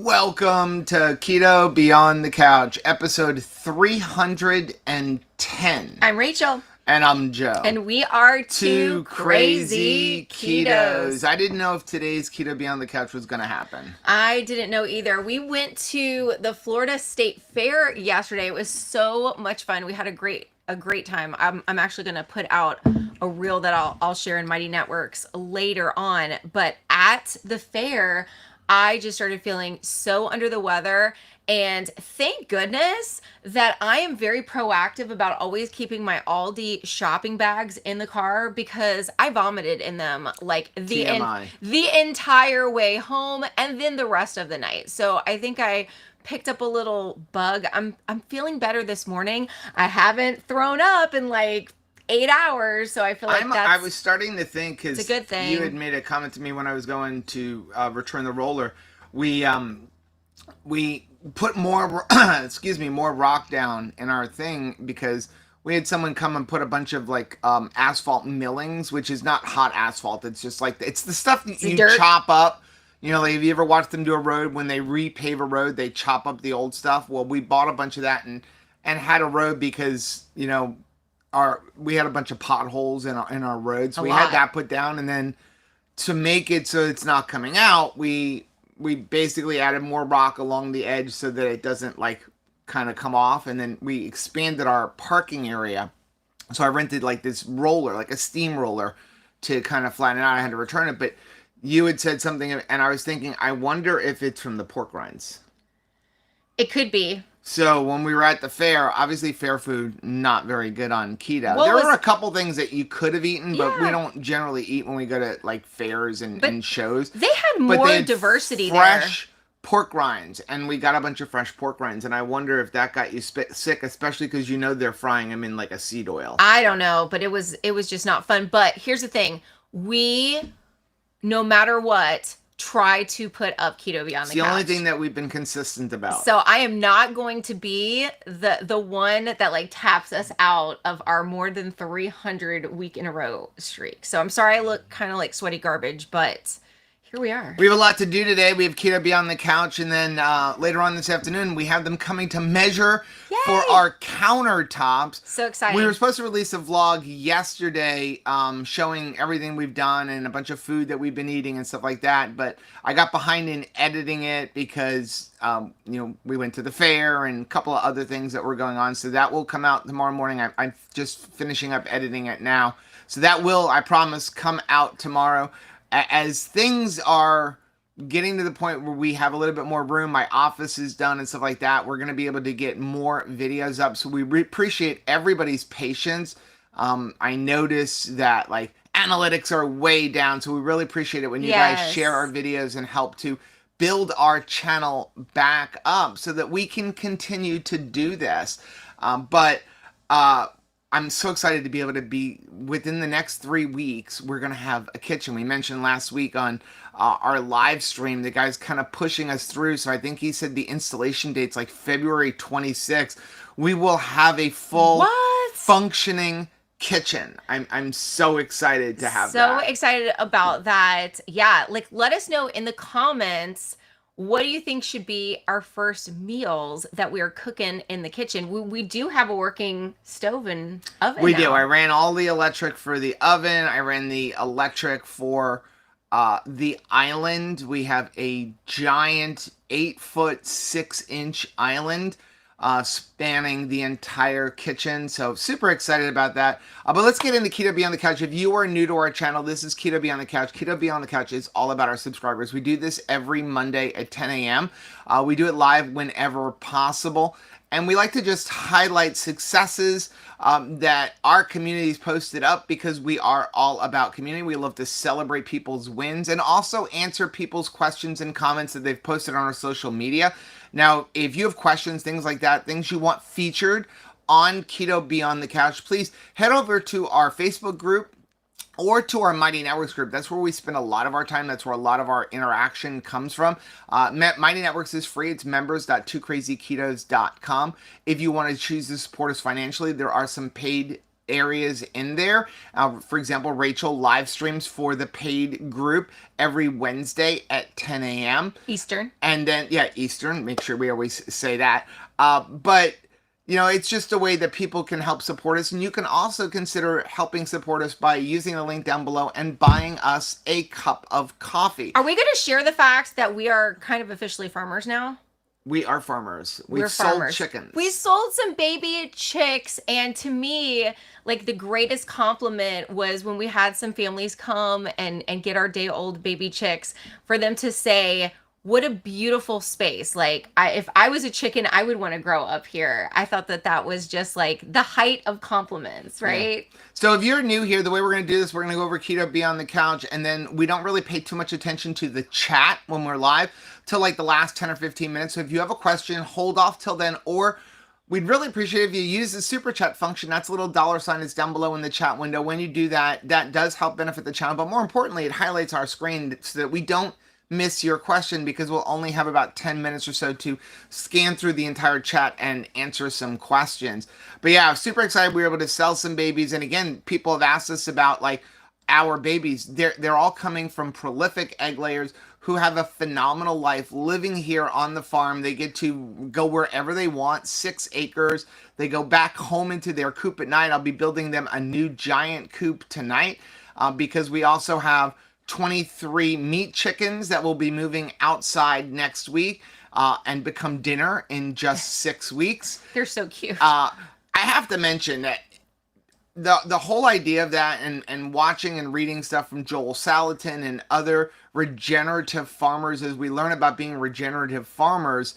Welcome to Keto Beyond the Couch, episode 310. I'm Rachel. And I'm Joe. And we are two crazy ketos. I didn't know if today's Keto Beyond the Couch was going to happen. I didn't know either. We went to the Florida State Fair yesterday. It was so much fun. We had a great time. I'm actually going to put out a reel that I'll share in Mighty Networks later on. But at the fair, I just started feeling so under the weather. And thank goodness that I am very proactive about always keeping my Aldi shopping bags in the car, because I vomited in them like the entire way home and then the rest of the night. So I think I picked up a little bug. I'm feeling better this morning. I haven't thrown up in like 8 hours, so I feel like I was starting to think, because it's a good thing. You had made a comment to me when I was going to return the roller. We put more more rock down in our thing because we had someone come and put a bunch of like asphalt millings, which is not hot asphalt. It's just like it's the stuff that you chop up. You know, like, have you ever watched them do a road? When they repave a road, they chop up the old stuff. Well, we bought a bunch of that and had a road because, you know, we had a bunch of potholes in our roads. So we had that put down, and then to make it so it's not coming out, we basically added more rock along the edge so that it doesn't like kind of come off, and then we expanded our parking area. So I rented like this roller, like a steam roller, to kind of flatten it out. I had to return it, but you had said something, and I was thinking, I wonder if it's from the pork rinds. It could be. So when we were at the fair, obviously fair food, not very good on keto. There were a couple things that you could have eaten, but we don't generally eat when we go to like fairs and shows. They had more diversity there. Fresh pork rinds, and we got a bunch of fresh pork rinds, and I wonder if that got you sick, especially because you know they're frying them in like a seed oil. I don't know, but it was just not fun. But here's the thing. No matter what, try to put up Keto Beyond the Couch. It's the only thing that we've been consistent about. So I am not going to be the one that like taps us out of our more than 300 week in a row streak. So I'm sorry I look kind of like sweaty garbage, but here we are. We have a lot to do today. We have Keto Beyond the Couch, and then later on this afternoon, we have them coming to measure for our countertops. So exciting. We were supposed to release a vlog yesterday showing everything we've done and a bunch of food that we've been eating and stuff like that, but I got behind in editing it because we went to the fair and a couple of other things that were going on, so that will come out tomorrow morning. I'm just finishing up editing it now. So that will, I promise, come out tomorrow. As things are getting to the point where we have a little bit more room, my office is done and stuff like that, we're going to be able to get more videos up. So we appreciate everybody's patience. I notice that like analytics are way down. So we really appreciate it when you guys share our videos and help to build our channel back up so that we can continue to do this. I'm so excited to be able to be, within the next 3 weeks, we're going to have a kitchen. We mentioned last week on our live stream, the guy's kind of pushing us through. So I think he said the installation date's like February 26th. We will have a full functioning kitchen. I'm so excited to have that. So excited about that. Yeah, like let us know in the comments, what do you think should be our first meals that we are cooking in the kitchen? We do have a working stove and oven. We do. I ran all the electric for the oven. I ran the electric for the island. We have a giant 8-foot 6-inch island spanning the entire kitchen. So super excited about that. But let's get into Keto Beyond the Couch. If you are new to our channel, this is Keto Beyond the Couch. Keto Beyond the Couch is all about our subscribers. We do this every Monday at 10 a.m. We do it live whenever possible. And we like to just highlight successes that our community's posted up, because we are all about community. We love to celebrate people's wins and also answer people's questions and comments that they've posted on our social media. Now, if you have questions, things like that, things you want featured on Keto Beyond the Couch, please head over to our Facebook group or to our Mighty Networks group. That's where we spend a lot of our time. That's where a lot of our interaction comes from. Mighty Networks is free. It's members.twocrazyketos.com. If you want to choose to support us financially, there are some paid areas in there. For example, Rachel live streams for the paid group every Wednesday at 10 a.m. Eastern. And then, yeah, Eastern. Make sure we always say that. But it's just a way that people can help support us. And you can also consider helping support us by using the link down below and buying us a cup of coffee. Are we going to share the fact that we are kind of officially farmers now? We are farmers. We're sold farmers. Chickens. We sold some baby chicks, and to me, like, the greatest compliment was when we had some families come and get our day-old baby chicks, for them to say, what a beautiful space. Like, if I was a chicken, I would want to grow up here. I thought that was just like the height of compliments, right? Yeah. So if you're new here, the way we're going to do this, we're going to go over Keto Beyond the Couch, and then we don't really pay too much attention to the chat when we're live till like the last 10 or 15 minutes. So if you have a question, hold off till then, or we'd really appreciate if you use the super chat function. That's a little $sign that's down below in the chat window. When you do that, that does help benefit the channel, but more importantly, it highlights our screen so that we don't miss your question, because we'll only have about 10 minutes or so to scan through the entire chat and answer some questions. But yeah, super excited we were able to sell some babies. And again, people have asked us about like our babies. They're all coming from prolific egg layers who have a phenomenal life living here on the farm. They get to go wherever they want, 6 acres. They go back home into their coop at night. I'll be building them a new giant coop tonight because we also have 23 meat chickens that will be moving outside next week and become dinner in just 6 weeks. They're so cute. I have to mention that the whole idea of that, and watching and reading stuff from Joel Salatin and other regenerative farmers as we learn about being regenerative farmers,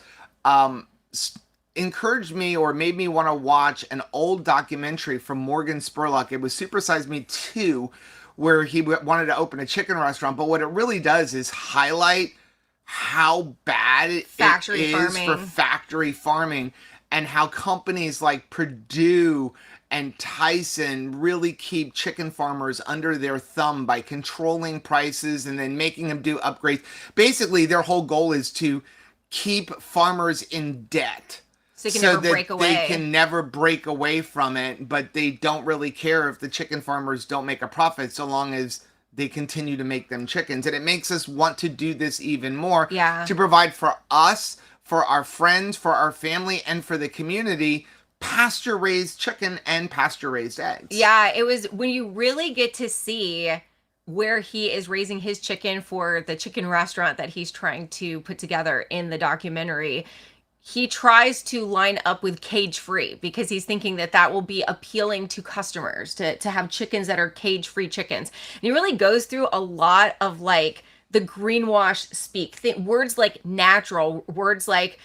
encouraged me or made me want to watch an old documentary from Morgan Spurlock. It was Super Size Me 2, where he wanted to open a chicken restaurant. But what it really does is highlight how bad it is for factory farming, and how companies like Purdue and Tyson really keep chicken farmers under their thumb by controlling prices and then making them do upgrades. Basically, their whole goal is to keep farmers in debt. So they can never break away from it, but they don't really care if the chicken farmers don't make a profit so long as they continue to make them chickens. And it makes us want to do this even more to provide for us, for our friends, for our family, and for the community, pasture-raised chicken and pasture-raised eggs. Yeah, it was when you really get to see where he is raising his chicken for the chicken restaurant that he's trying to put together in the documentary. He tries to line up with cage-free because he's thinking that will be appealing to customers, to have chickens that are cage-free chickens. And he really goes through a lot of like the greenwash speak, words like natural, words like,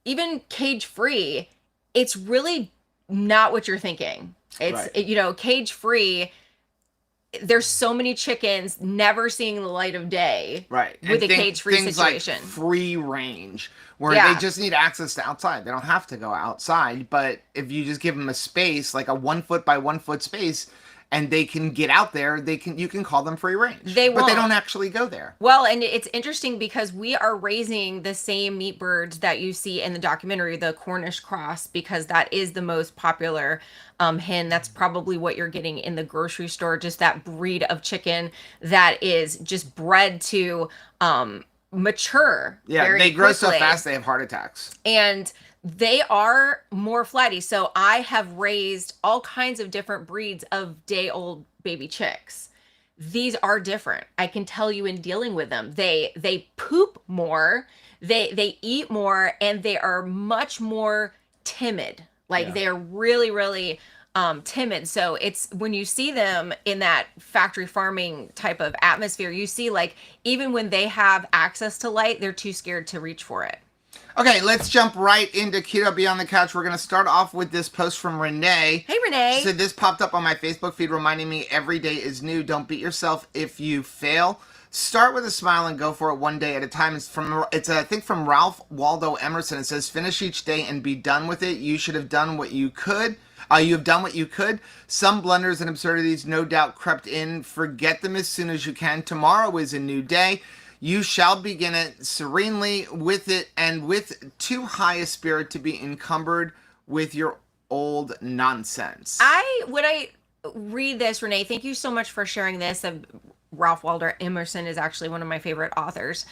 even cage-free. It's really not what you're thinking. It's, right. Cage-free. There's so many chickens never seeing the light of day, right? With a cage-free situation, like free range, where they just need access to outside. They don't have to go outside, but if you just give them a space, like a 1 foot by 1 foot space, and they can get out there, you can call them free range. But they don't actually go there. Well, and it's interesting because we are raising the same meat birds that you see in the documentary, the Cornish cross, because that is the most popular hen. That's probably what you're getting in the grocery store, just that breed of chicken that is just bred to mature. Yeah, they grow so fast they have heart attacks. And they are more flighty. So I have raised all kinds of different breeds of day-old baby chicks. These are different. I can tell you in dealing with them. They poop more, they eat more, and they are much more timid. Like they are really, really timid. So it's when you see them in that factory farming type of atmosphere, you see like even when they have access to light, they're too scared to reach for it. Okay, let's jump right into Keto Beyond the Couch. We're going to start off with this post from Renee. Hey, Renee. So this popped up on my Facebook feed reminding me every day is new. Don't beat yourself if you fail. Start with a smile and go for it one day at a time. It's I think from Ralph Waldo Emerson. It says, finish each day and be done with it. You should have done what you could. You have done what you could. Some blunders and absurdities no doubt crept in. Forget them as soon as you can. Tomorrow is a new day. You shall begin it serenely with it, and with too high a spirit to be encumbered with your old nonsense. When I read this, Renee, thank you so much for sharing this. Ralph Waldo Emerson is actually one of my favorite authors.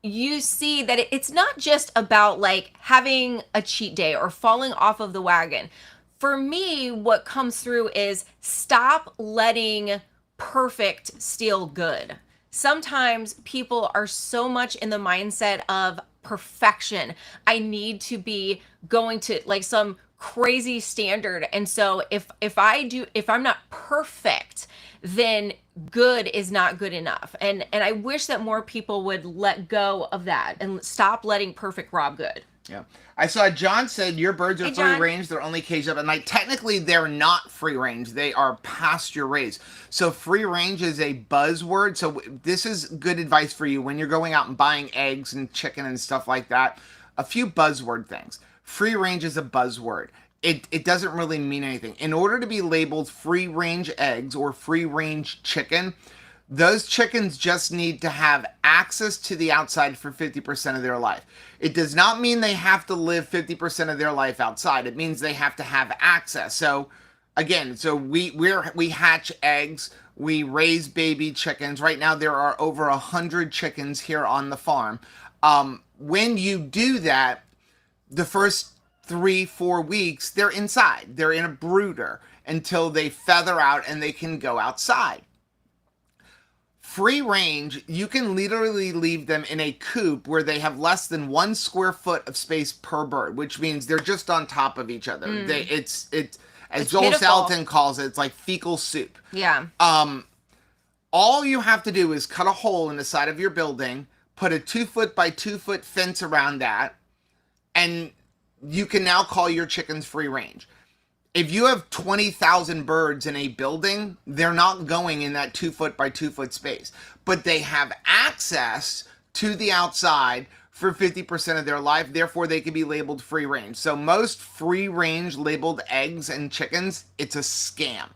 You see that it's not just about like having a cheat day or falling off of the wagon. For me, what comes through is stop letting perfect steal good. Sometimes people are so much in the mindset of perfection. I need to be going to like some crazy standard. And so if I'm not perfect, then good is not good enough. And I wish that more people would let go of that and stop letting perfect rob good. Yeah. I saw John said your birds are Hey, free John. range. They're only caged up at night. Technically, they're not free range. They are pasture raised. So free range is a buzzword. So this is good advice for you when you're going out and buying eggs and chicken and stuff like that. A few buzzword things. Free range is a buzzword. It doesn't really mean anything. In order to be labeled free range eggs or free range chicken, those chickens just need to have access to the outside for 50% of their life. It does not mean they have to live 50% of their life outside. It means they have to have access. So again, we hatch eggs, we raise baby chickens. Right now there are over 100 chickens here on the farm. When you do that, the first 3-4 weeks, they're inside. They're in a brooder until they feather out and they can go outside. Free range, you can literally leave them in a coop where they have less than 1 square foot of space per bird, which means they're just on top of each other. It's as Joel pitiful. Salatin calls it, it's like fecal soup. Yeah. All you have to do is cut a hole in the side of your building, put a 2 foot by 2 foot fence around that, and you can now call your chickens free range. If you have 20,000 birds in a building, they're not going in that 2 foot by 2 foot space, but they have access to the outside for 50% of their life. Therefore, they can be labeled free range. So most free range labeled eggs and chickens, it's a scam.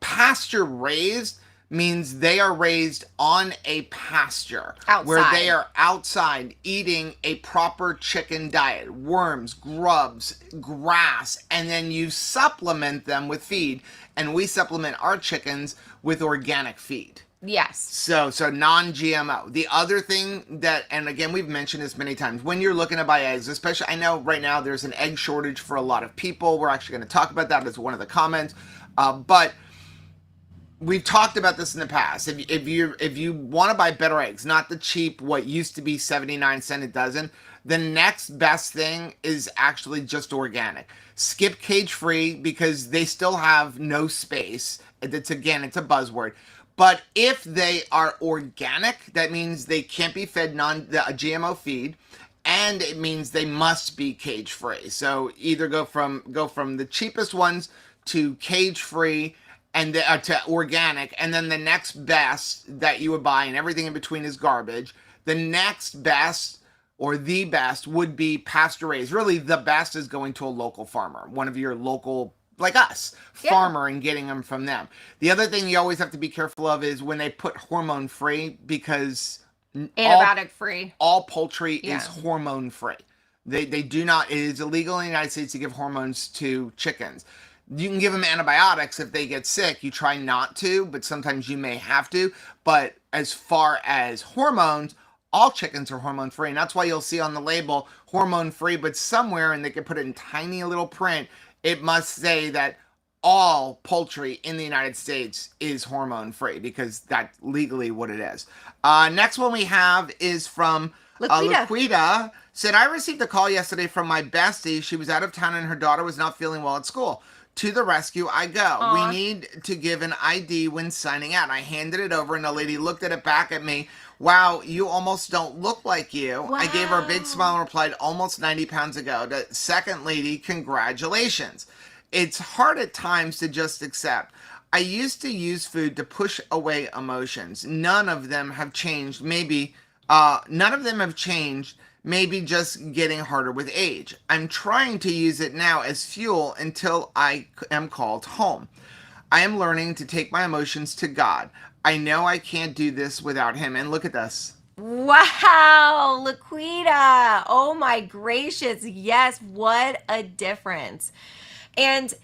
Pasture raised means they are raised on a pasture outside, where they are outside eating a proper chicken diet, worms, grubs, grass, and then you supplement them with feed, and we supplement our chickens with organic feed. Yes. So non-GMO. The other thing that, and again, we've mentioned this many times, when you're looking to buy eggs, especially, I know right now there's an egg shortage for a lot of people. We're actually going to talk about that as one of the comments. But we've talked about this in the past. If you want to buy better eggs, not the cheap, what used to be 79 cents a dozen, the next best thing is actually just organic. Skip cage free because they still have no space. It's a buzzword. But if they are organic, that means they can't be fed GMO feed, and it means they must be cage free. So either go from the cheapest ones to cage free and to organic, and then the next best that you would buy, and everything in between is garbage. The next best or the best would be pasture raised. Really, the best is going to a local farmer, one of your local, like us, farmer, and getting them from them. The other thing you always have to be careful of is when they put hormone free, because antibiotic free. All poultry is hormone free. They do not. It is illegal in the United States to give hormones to chickens. You can give them antibiotics if they get sick. You try not to, but sometimes you may have to. But as far as hormones, all chickens are hormone free. And that's why you'll see on the label hormone free, but somewhere, and they can put it in tiny little print, it must say that all poultry in the United States is hormone free, because that's legally what it is. Next one we have is from Laquita. Said, I received a call yesterday from my bestie. She was out of town and her daughter was not feeling well at school. To the rescue I go. Aww. We need to give an ID when signing out. I handed it over and the lady looked at it back at me. Wow, you almost don't look like you. Wow. I gave her a big smile and replied, almost 90 pounds ago. The second lady, congratulations. It's hard at times to just accept. I used to use food to push away emotions. None of them have changed. Maybe just getting harder with age. I'm trying to use it now as fuel until I am called home. I am learning to take my emotions to God. I know I can't do this without him. And look at this. Wow, Laquita. Oh my gracious. Yes, what a difference. And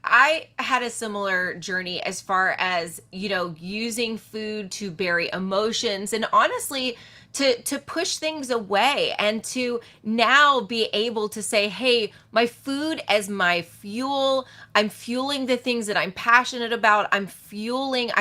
I had a similar journey as far as, using food to bury emotions and honestly to push things away and to now be able to say, hey, my food as my fuel. I'm fueling the things that I'm passionate about. I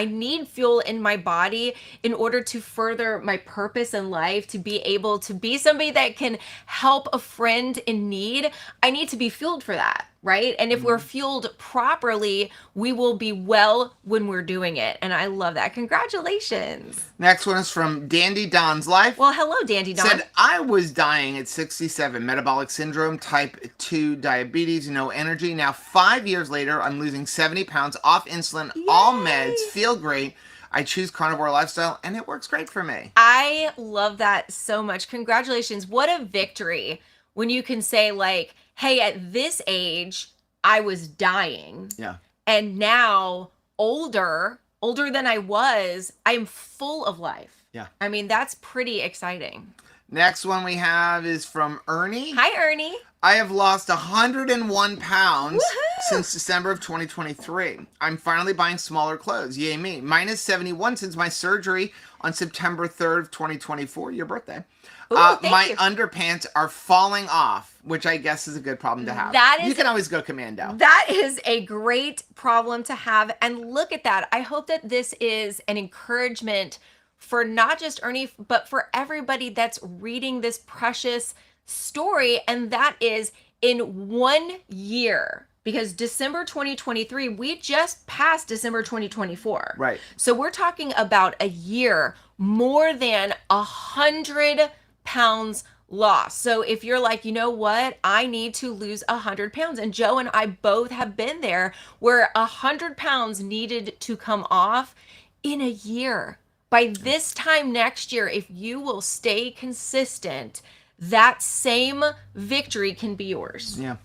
need fuel in my body in order to further my purpose in life, to be able to be somebody that can help a friend in need. I need to be fueled for that. Right. And if we're fueled properly, we will be well when we're doing it. And I love that. Congratulations. Next one is from Dandy Don's Life. Well, hello, Dandy Don. Said, I was dying at 67, metabolic syndrome, type 2 diabetes, no energy. Now, 5 years later, I'm losing 70 pounds off insulin, Yay. all meds, feel great. I choose carnivore lifestyle, and it works great for me. I love that so much. Congratulations. What a victory when you can say, like, hey, at this age, I was dying. Yeah. And now, older than I was, I'm full of life. Yeah. I mean, that's pretty exciting. Next one we have is from Ernie. Hi, Ernie. I have lost 101 pounds Woohoo! since December of 2023. I'm finally buying smaller clothes. Yay me. Minus 71 since my surgery on September 3rd, 2024, your birthday. Ooh, my you. underpants are falling off, which I guess is a good problem to have. You can always go commando. That is a great problem to have. And look at that. I hope that this is an encouragement for not just Ernie, but for everybody that's reading this precious story. And that is in 1 year, because December 2023, we just passed December 2024. Right. So we're talking about a year, more than 100 pounds lost. So if you're like, you know what, I need to lose 100 pounds. And Joe and I both have been there where 100 pounds needed to come off in a year. By this time next year, if you will stay consistent, that same victory can be yours. Yeah.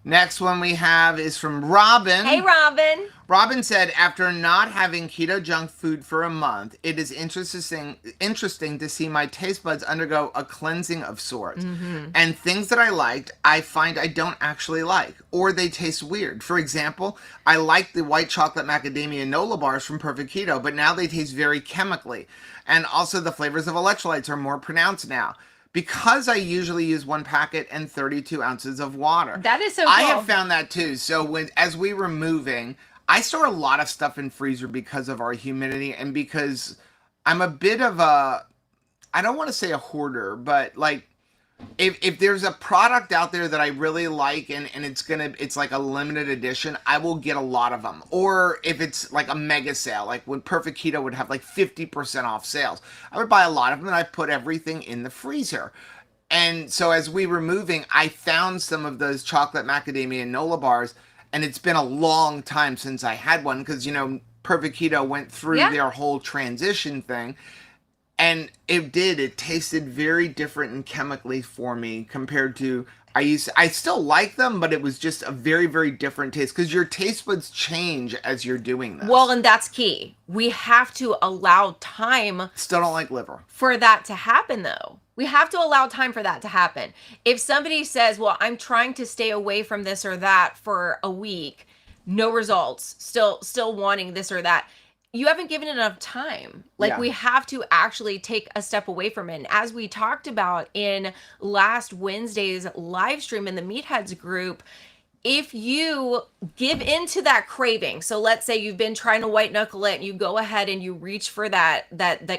Next one we have is from Robin. Hey, Robin. Robin said, after not having keto junk food for a month, it is interesting to see my taste buds undergo a cleansing of sorts. Mm-hmm. And things that I liked, I find I don't actually like, or they taste weird. For example, I like the white chocolate macadamia Nola bars from Perfect Keto, but now they taste very chemically. And also the flavors of electrolytes are more pronounced now, because I usually use 1 packet and 32 ounces of water. That is so cool. I have found that too. So as we were moving, I store a lot of stuff in freezer because of our humidity and because I'm a bit of a, I don't want to say a hoarder, but like if there's a product out there that I really like and it's like a limited edition, I will get a lot of them. Or if it's like a mega sale, like when Perfect Keto would have like 50% off sales, I would buy a lot of them and I put everything in the freezer. And so as we were moving, I found some of those chocolate macadamia Nola bars, and it's been a long time since I had one because, Perfect Keto went through their whole transition thing. And it tasted very different and chemically for me compared to I still like them, but it was just a very, very different taste because your taste buds change as you're doing this. Well, and that's key. We have to allow time. Still don't like liver. For that to happen, though. We have to allow time for that to happen. If somebody says, well, I'm trying to stay away from this or that for a week, no results, still wanting this or that, you haven't given it enough time. We have to actually take a step away from it. And as we talked about in last Wednesday's live stream in the Meatheads group, if you give into that craving, so let's say you've been trying to white knuckle it and you go ahead and you reach for that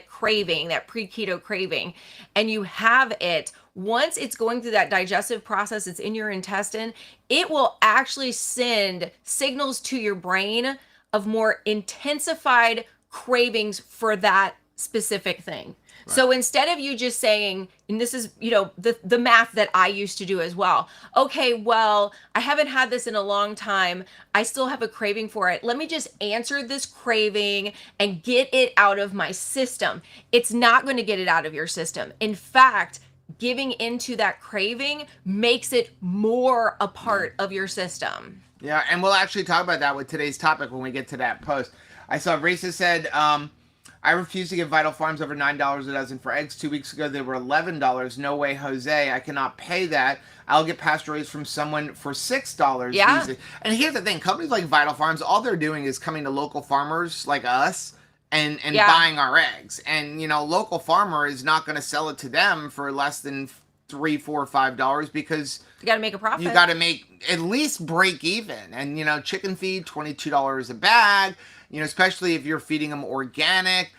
craving, that pre-keto craving, and you have it, once it's going through that digestive process, it's in your intestine, it will actually send signals to your brain of more intensified cravings for that specific thing. Right. So instead of you just saying, and this is, the math that I used to do as well. Okay, well, I haven't had this in a long time. I still have a craving for it. Let me just answer this craving and get it out of my system. It's not going to get it out of your system. In fact, giving into that craving makes it more a part of your system. Yeah, and we'll actually talk about that with today's topic when we get to that post. I saw Rachel said, I I refuse to give Vital Farms over $9 a dozen for eggs. 2 weeks ago, they were $11. No way, Jose. I cannot pay that. I'll get pasture raised from someone for $6 Yeah. these days. And here's the thing. Companies like Vital Farms, all they're doing is coming to local farmers like us and Yeah. buying our eggs. And, you know, local farmer is not going to sell it to them for less than $3, $4, $5 because You got to make a profit. you got to make at least break even. And, you know, chicken feed, $22 a bag, you know, especially if you're feeding them organic.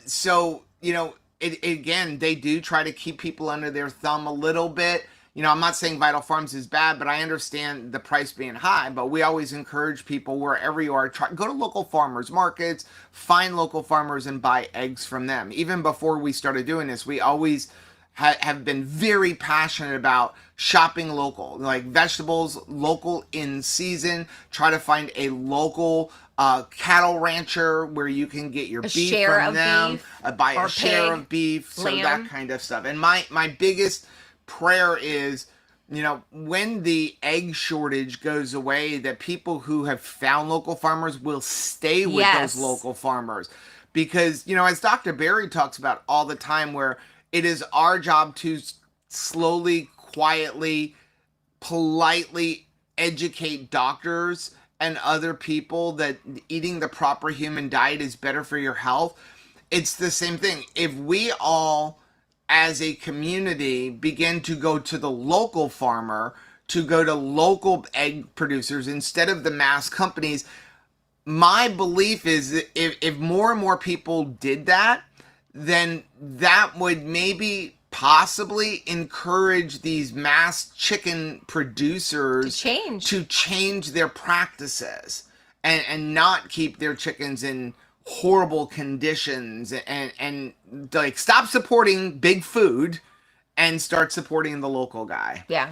So, you know, again, they do try to keep people under their thumb a little bit. You know, I'm not saying Vital Farms is bad, but I understand the price being high. But we always encourage people, wherever you are, go to local farmers markets, find local farmers and buy eggs from them. Even before we started doing this, we always have been very passionate about shopping local, like vegetables, local in season. Try to find a local cattle rancher where you can get your beef from them, buy a share of beef, so that kind of stuff. And my biggest prayer is, you know, when the egg shortage goes away, that people who have found local farmers will stay with those local farmers. Because, you know, as Dr. Berry talks about all the time, where it is our job to slowly, quietly, politely educate doctors and other people that eating the proper human diet is better for your health. It's the same thing. If we all, as a community, begin to go to the local farmer, to go to local egg producers instead of the mass companies, my belief is that if more and more people did that, then that would maybe possibly encourage these mass chicken producers to change their practices and not keep their chickens in horrible conditions and like stop supporting big food and start supporting the local guy. Yeah.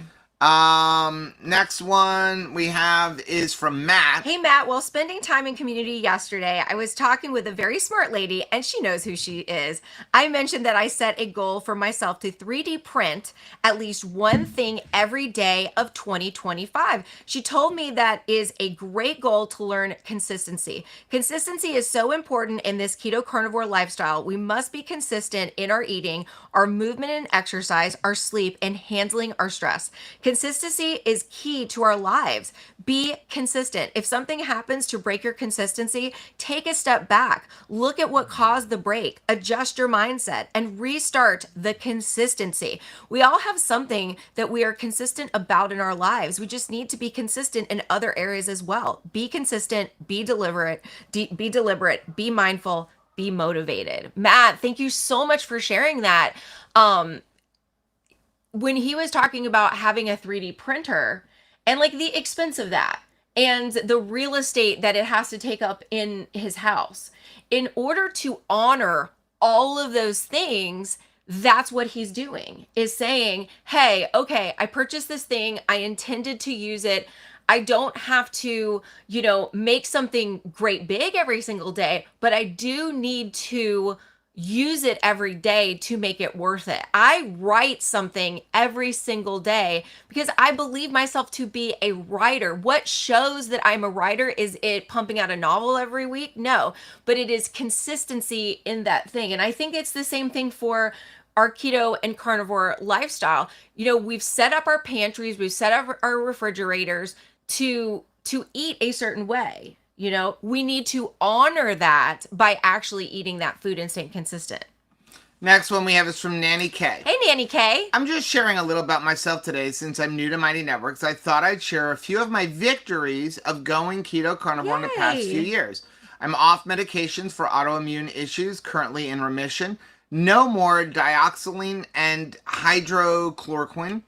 Next one we have is from Matt. Hey Matt, while spending time in community yesterday, I was talking with a very smart lady and she knows who she is. I mentioned that I set a goal for myself to 3D print at least one thing every day of 2025. She told me that is a great goal to learn consistency. Consistency is so important in this keto carnivore lifestyle. We must be consistent in our eating, our movement and exercise, our sleep, and handling our stress. Consistency is key to our lives. Be consistent. If something happens to break your consistency, take a step back. Look at what caused the break. Adjust your mindset and restart the consistency. We all have something that we are consistent about in our lives. We just need to be consistent in other areas as well. Be consistent, be deliberate, be mindful, be motivated. Matt, thank you so much for sharing that. When he was talking about having a 3D printer and like the expense of that and the real estate that it has to take up in his house, in order to honor all of those things, that's what he's doing, is saying, hey, okay, I purchased this thing. I intended to use it. I don't have to, you know, make something great big every single day, but I do need to use it every day to make it worth it. I write something every single day because I believe myself to be a writer. What shows that I'm a writer? Is it pumping out a novel every week? No, but it is consistency in that thing. And I think it's the same thing for our keto and carnivore lifestyle. You know, we've set up our pantries, we've set up our refrigerators to eat a certain way. You know, we need to honor that by actually eating that food and staying consistent. Next one we have is from Nanny K. Hey, Nanny K. I'm just sharing a little about myself today since I'm new to Mighty Networks. I thought I'd share a few of my victories of going keto carnivore in the past few years. I'm off medications for autoimmune issues, currently in remission. No more dioxazine and hydrochloroquine.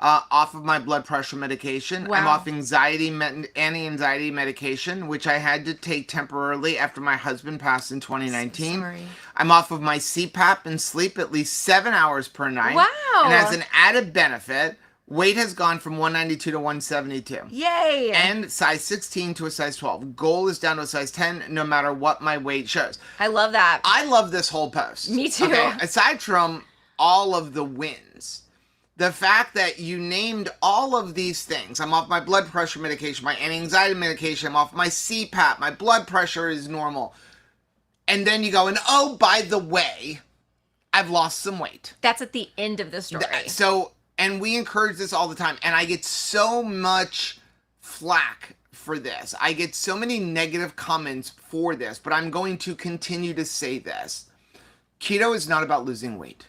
Off of my blood pressure medication. Wow. I'm off anti-anxiety medication, which I had to take temporarily after my husband passed in 2019. So sorry. I'm off of my CPAP and sleep at least 7 hours per night. Wow. And as an added benefit, weight has gone from 192 to 172. Yay. And size 16 to a size 12. Goal is down to a size 10, no matter what my weight shows. I love that. I love this whole post. Me too. Okay? Aside from all of the wins, the fact that you named all of these things. I'm off my blood pressure medication, my anti-anxiety medication, I'm off my CPAP, my blood pressure is normal. And then you go, and oh, by the way, I've lost some weight. That's at the end of the story. So, and we encourage this all the time. And I get so much flack for this. I get so many negative comments for this, but I'm going to continue to say this. Keto is not about losing weight.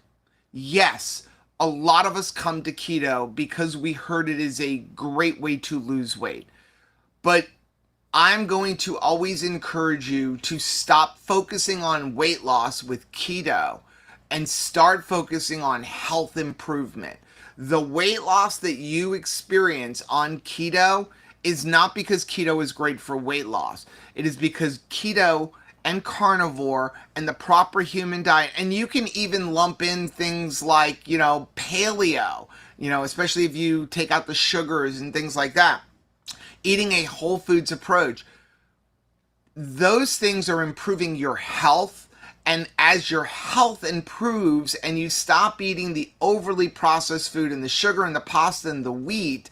Yes, a lot of us come to keto because we heard it is a great way to lose weight. But I'm going to always encourage you to stop focusing on weight loss with keto and start focusing on health improvement. The weight loss that you experience on keto is not because keto is great for weight loss. It is because keto and carnivore and the proper human diet, and you can even lump in things like, paleo, especially if you take out the sugars and things like that. Eating a whole foods approach. Those things are improving your health. And as your health improves and you stop eating the overly processed food and the sugar and the pasta and the wheat,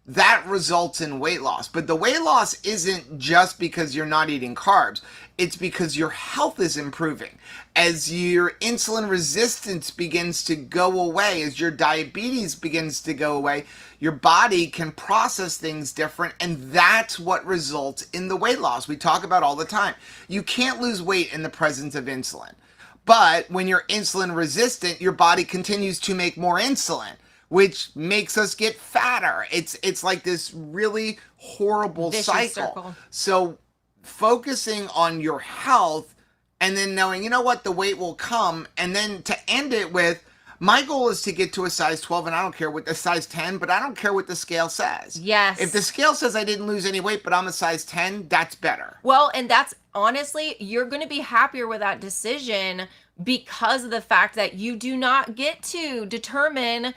that results in weight loss. But the weight loss isn't just because you're not eating carbs. It's because your health is improving. As your insulin resistance begins to go away, as your diabetes begins to go away, your body can process things different, and that's what results in the weight loss we talk about all the time. You can't lose weight in the presence of insulin. But when you're insulin resistant, your body continues to make more insulin, which makes us get fatter. It's like this really horrible vicious cycle. circle. So focusing on your health and then knowing, the weight will come, and then to end it with, my goal is to get to a size 12, and I don't care what the size 10, but I don't care what the scale says. Yes. If the scale says I didn't lose any weight, but I'm a size 10, that's better. Well, and that's honestly, you're going to be happier with that decision because of the fact that you do not get to determine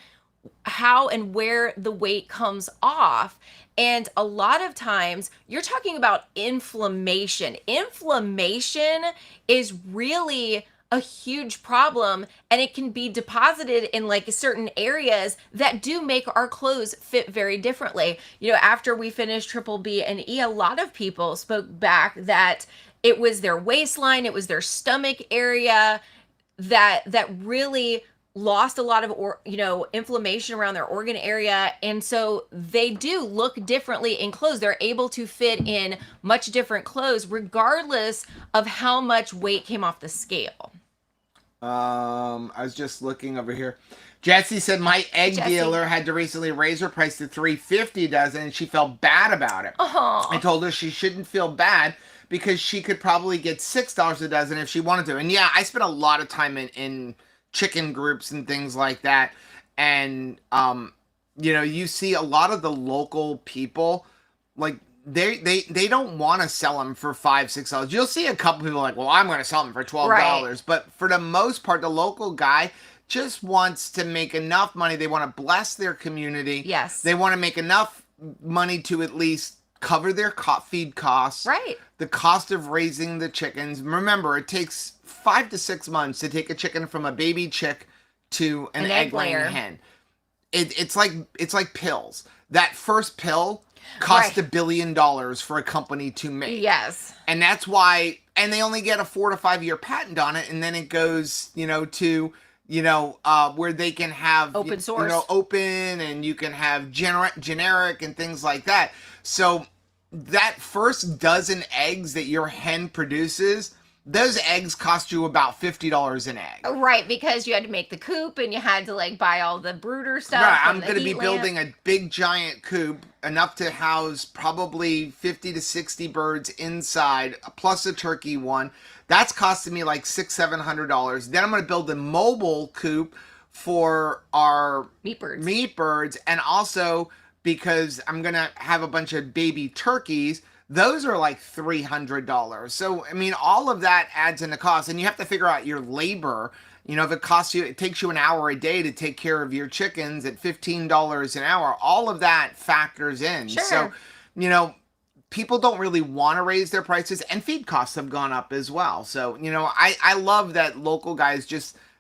how and where the weight comes off. And a lot of times you're talking about inflammation. Inflammation is really a huge problem, and it can be deposited in like certain areas that do make our clothes fit very differently. After we finished Triple B and E, a lot of people spoke back that it was their waistline, it was their stomach area that really lost a lot of inflammation around their organ area, and so they do look differently in clothes. They're able to fit in much different clothes regardless of how much weight came off the scale. I was just looking over here. Jessie said my egg dealer had to recently raise her price to $3.50 a dozen, and she felt bad about it. I told her she shouldn't feel bad because she could probably get $6 a dozen if she wanted to. And yeah, I spent a lot of time in chicken groups and things like that, and you see a lot of the local people, like they don't want to sell them for $5-6. You'll see a couple people like, well, I'm going to sell them for $12. Right. But for the most part, the local guy just wants to make enough money. They want to bless their community. Yes. They want to make enough money to at least cover their feed costs. Right. The cost of raising the chickens. Remember, it takes 5 to 6 months to take a chicken from a baby chick to an egg-laying hen. It's like pills. That first pill cost $1 billion for a company to make. Yes. And that's why, and they only get a 4 to 5 year patent on it, and then it goes, to where they can have open source, open, and you can have generic and things like that. So that first dozen eggs that your hen produces, those eggs cost you about $50 an egg. Right, because you had to make the coop and you had to buy all the brooder stuff. Right, I'm going to be building a big giant coop, enough to house probably 50 to 60 birds inside, plus a turkey one. That's costing me like $600-700. Then I'm going to build a mobile coop for our meat birds, and also because I'm going to have a bunch of baby turkeys. Those are like $300. So, all of that adds in the cost, and you have to figure out your labor. If it takes you an hour a day to take care of your chickens at $15 an hour, all of that factors in. Sure. So, people don't really want to raise their prices, and feed costs have gone up as well. So, I love that local guys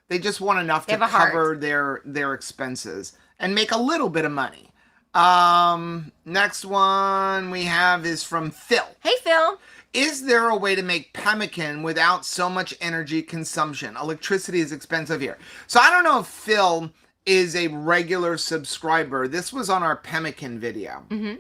they just want enough to cover their expenses and make a little bit of money. Next one we have is from Phil. Hey, Phil. Is there a way to make pemmican without so much energy consumption? Electricity is expensive here. So I don't know if Phil is a regular subscriber. This was on our pemmican video. Mm-hmm.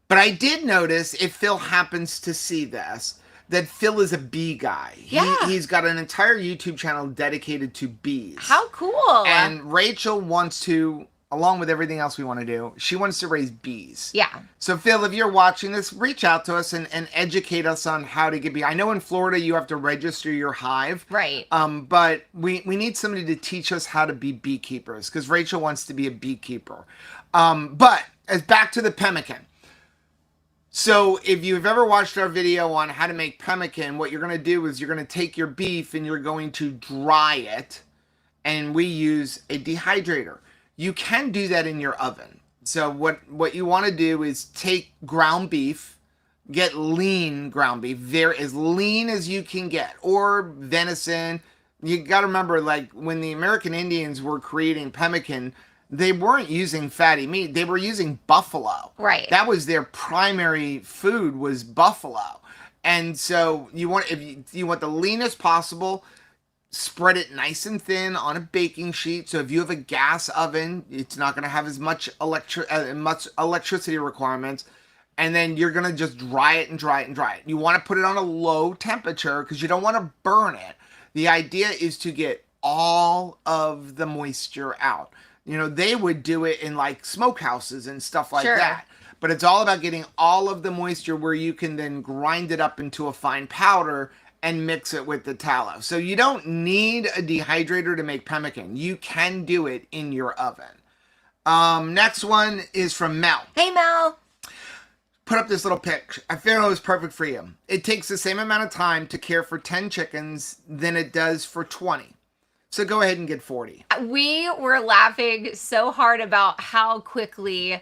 But I did notice, if Phil happens to see this, that Phil is a bee guy. Yeah. He's got an entire YouTube channel dedicated to bees. How cool. And Rachel wants to, along with everything else we want to do, she wants to raise bees. Yeah. So Phil, if you're watching this, reach out to us and educate us on how to get bee. I know in Florida you have to register your hive. Right. But we need somebody to teach us how to be beekeepers, because Rachel wants to be a beekeeper. But as back to the pemmican. So if you've ever watched our video on how to make pemmican, what you're going to do is you're going to take your beef and you're going to dry it. And we use a dehydrator. You can do that in your oven. So what you want to do is take ground beef, get lean ground beef, as lean as you can get, or venison. You got to remember, like when the American Indians were creating pemmican, they weren't using fatty meat. They were using buffalo. Right. That was their primary food, was buffalo. And so you want, if you want the leanest possible, spread it nice and thin on a baking sheet. So if you have a gas oven, it's not going to have as much electricity requirements. And then you're going to just dry it and dry it and dry it. You want to put it on a low temperature because you don't want to burn it. The idea is to get all of the moisture out. You know, they would do it in like smokehouses and stuff like that. But it's all about getting all of the moisture where you can then grind it up into a fine powder and mix it with the tallow. So you don't need a dehydrator to make pemmican. You can do it in your oven. Next one is from Mel. Hey, Mel. Put up this little pic. I feel it was perfect for you. It takes the same amount of time to care for 10 chickens than it does for 20. So go ahead and get 40. We were laughing so hard about how quickly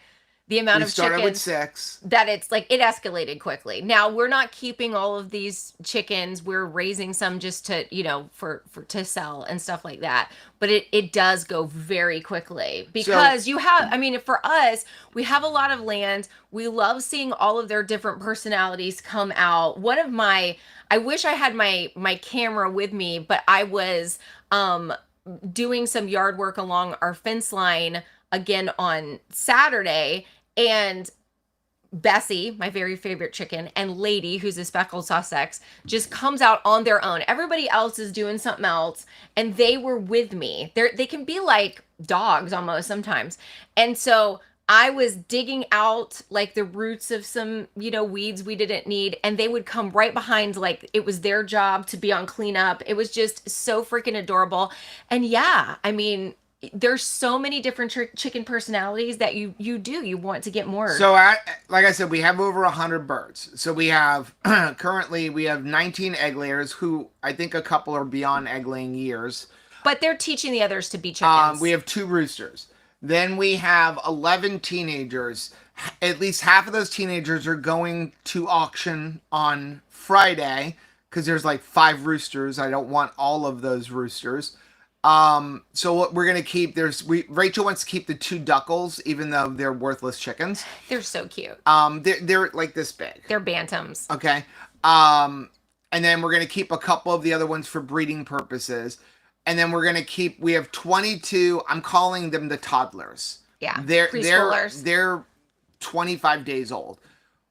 the amount of chickens. We started with 6. That it's like, it escalated quickly. Now, we're not keeping all of these chickens. We're raising some just to, you know, for to sell and stuff like that. But it does go very quickly because you have, I mean, for us, we have a lot of land. We love seeing all of their different personalities come out. One of my, I wish I had my camera with me, but I was doing some yard work along our fence line again on Saturday, and Bessie, my very favorite chicken, and Lady, who's a speckled Sussex, just comes out on their own. Everybody else is doing something else, and they were with me. They can be like dogs almost sometimes. And so I was digging out like the roots of some, you know, weeds we didn't need, and they would come right behind, like it was their job to be on cleanup. It was just so freaking adorable. And yeah, I mean, there's so many different chicken personalities that you want to get more. So like I said, we have over 100 birds. So we have currently we have 19 egg layers, who I think a couple are beyond egg laying years. But they're teaching the others to be chickens. We have 2 roosters. Then we have 11 teenagers. At least half of those teenagers are going to auction on Friday because there's like 5 roosters. I don't want all of those roosters. So what we're gonna keep, Rachel wants to keep the 2 duckles, even though they're worthless chickens. They're so cute. They're like this big. They're bantams. Okay. And then we're gonna keep a couple of the other ones for breeding purposes. And then we're gonna keep, we have 22, I'm calling them the toddlers. Yeah. Preschoolers. They're 25 days old.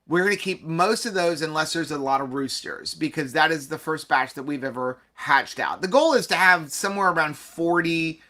We're going to keep most of those unless there's a lot of roosters, because that is the first batch that we've ever hatched out. The goal is to have somewhere around 40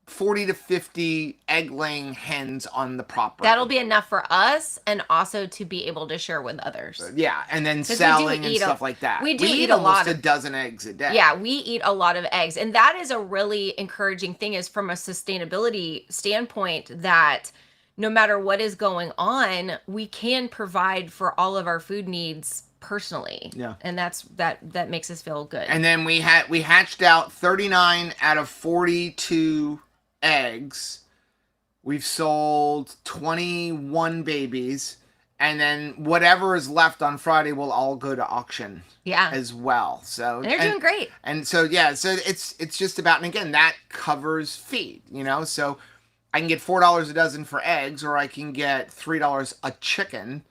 to 50 egg-laying hens on the property. That'll be enough for us, and also to be able to share with others. Yeah, and then selling and stuff like that. We eat almost a dozen eggs a day. Yeah, we eat a lot of eggs. And that is a really encouraging thing, is from a sustainability standpoint, that no matter what is going on, we can provide for all of our food needs personally. Yeah. And that makes us feel good. And then we hatched out 39 out of 42 eggs. We've sold 21 babies, and then whatever is left on Friday will all go to auction. Yeah. As well. So and they're doing great. And so yeah, so it's just about, and again, that covers feed, you know. So I can get $4 a dozen for eggs, or I can get $3 a chicken,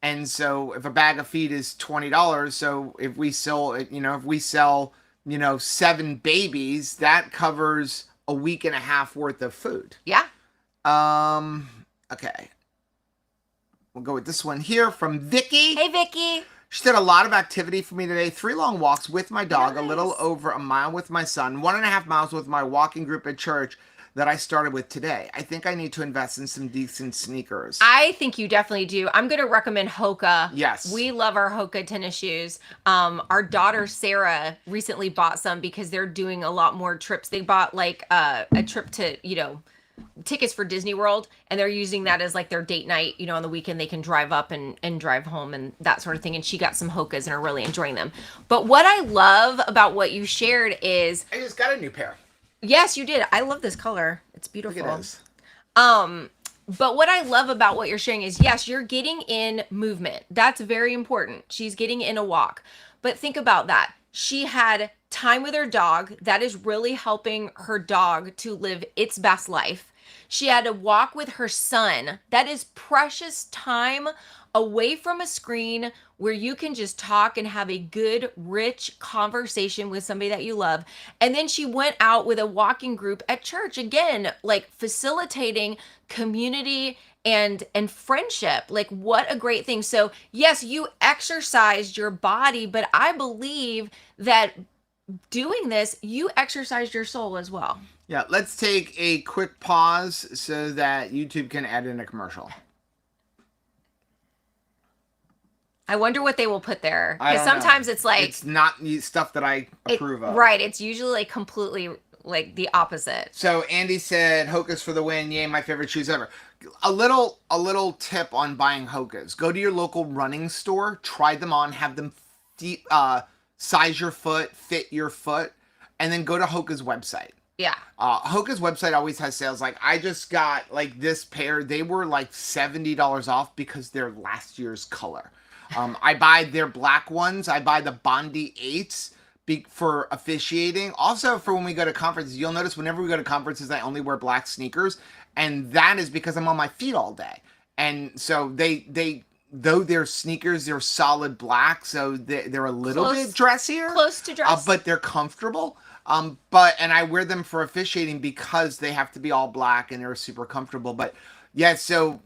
And so if a bag of feed is $20, so if we sell, if we sell, 7 babies, that covers a week and a half worth of food. Yeah. Okay. We'll go with this one here from Vicky. Hey, Vicky. She said a lot of activity for me today. 3 long walks with my dog, Nice. a little over a mile with my son, 1.5 miles with my walking group at church that I started with today. I think I need to invest in some decent sneakers. I think you definitely do. I'm going to recommend Hoka. Yes. We love our Hoka tennis shoes. Our daughter, Sarah, recently bought some because they're doing a lot more trips. They bought like a trip to, tickets for Disney World, and they're using that as like their date night. On the weekend they can drive up and drive home and that sort of thing. And she got some Hokas and are really enjoying them. But what I love about what you shared is, I just got a new pair. yes, you did. I love this color. It's beautiful. Look at this. But what I love about what you're sharing is, yes, you're getting in movement. That's very important. She's getting in a walk. But think about that. She had time with her dog. That is really helping her dog to live its best life. She had a walk with her son. That is precious time away from a screen where you can just talk and have a good, rich conversation with somebody that you love. And then she went out with a walking group at church. Again, like facilitating community and friendship. Like, what a great thing. So yes, you exercised your body, but I believe that doing this, you exercised your soul as well. Yeah, let's take a quick pause so that YouTube can add in a commercial. I wonder what they will put there. I Because don't know. sometimes it's like, It's not stuff that I approve of. right. It's usually like completely like the opposite. So Andy said, Hokas for the win. Yay, my favorite shoes ever. A little tip on buying Hokas. Go to your local running store, try them on, have them size your foot, fit your foot, and then go to Hoka's website. Yeah. Hoka's website always has sales. Like, I just got like this pair. They were like $70 off because they're last year's color. I buy their black ones. I buy the Bondi 8s for officiating. Also, for when we go to conferences, you'll notice whenever we go to conferences, I only wear black sneakers. And that is because I'm on my feet all day. And so though they're sneakers, they're solid black. So they're a little bit dressier. Close to dress. But they're comfortable. And I wear them for officiating because they have to be all black and they're super comfortable. But yeah, so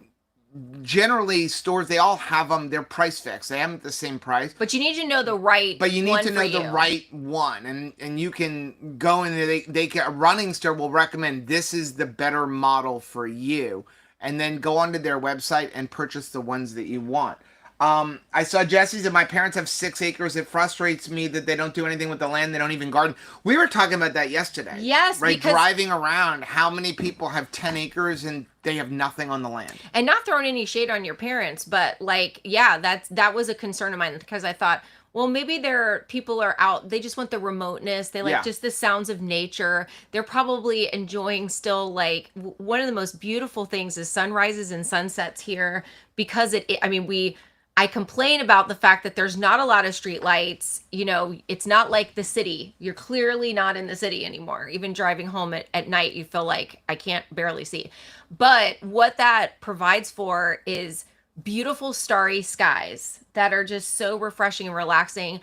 generally stores, they all have them. They're price fixed. They haven't the same price. But you need to know the right. But you need one to know for the you. right one, and you can go in there. A running store will recommend this is the better model for you, and then go onto their website and purchase the ones that you want. I saw Jesse's, and my parents have 6 acres. It frustrates me that they don't do anything with the land. They don't even garden. We were talking about that yesterday. Yes, right. because Driving around, how many people have 10 acres and they have nothing on the land? And not throwing any shade on your parents, but like, yeah, that was a concern of mine because I thought, well, maybe people are out. They just want the remoteness. They like just the sounds of nature. They're probably enjoying still like one of the most beautiful things is sunrises and sunsets here because I complain about the fact that there's not a lot of street lights. It's not like the city. You're clearly not in the city anymore. Even driving home at night, you feel like I can't barely see. But what that provides for is beautiful starry skies that are just so refreshing and relaxing.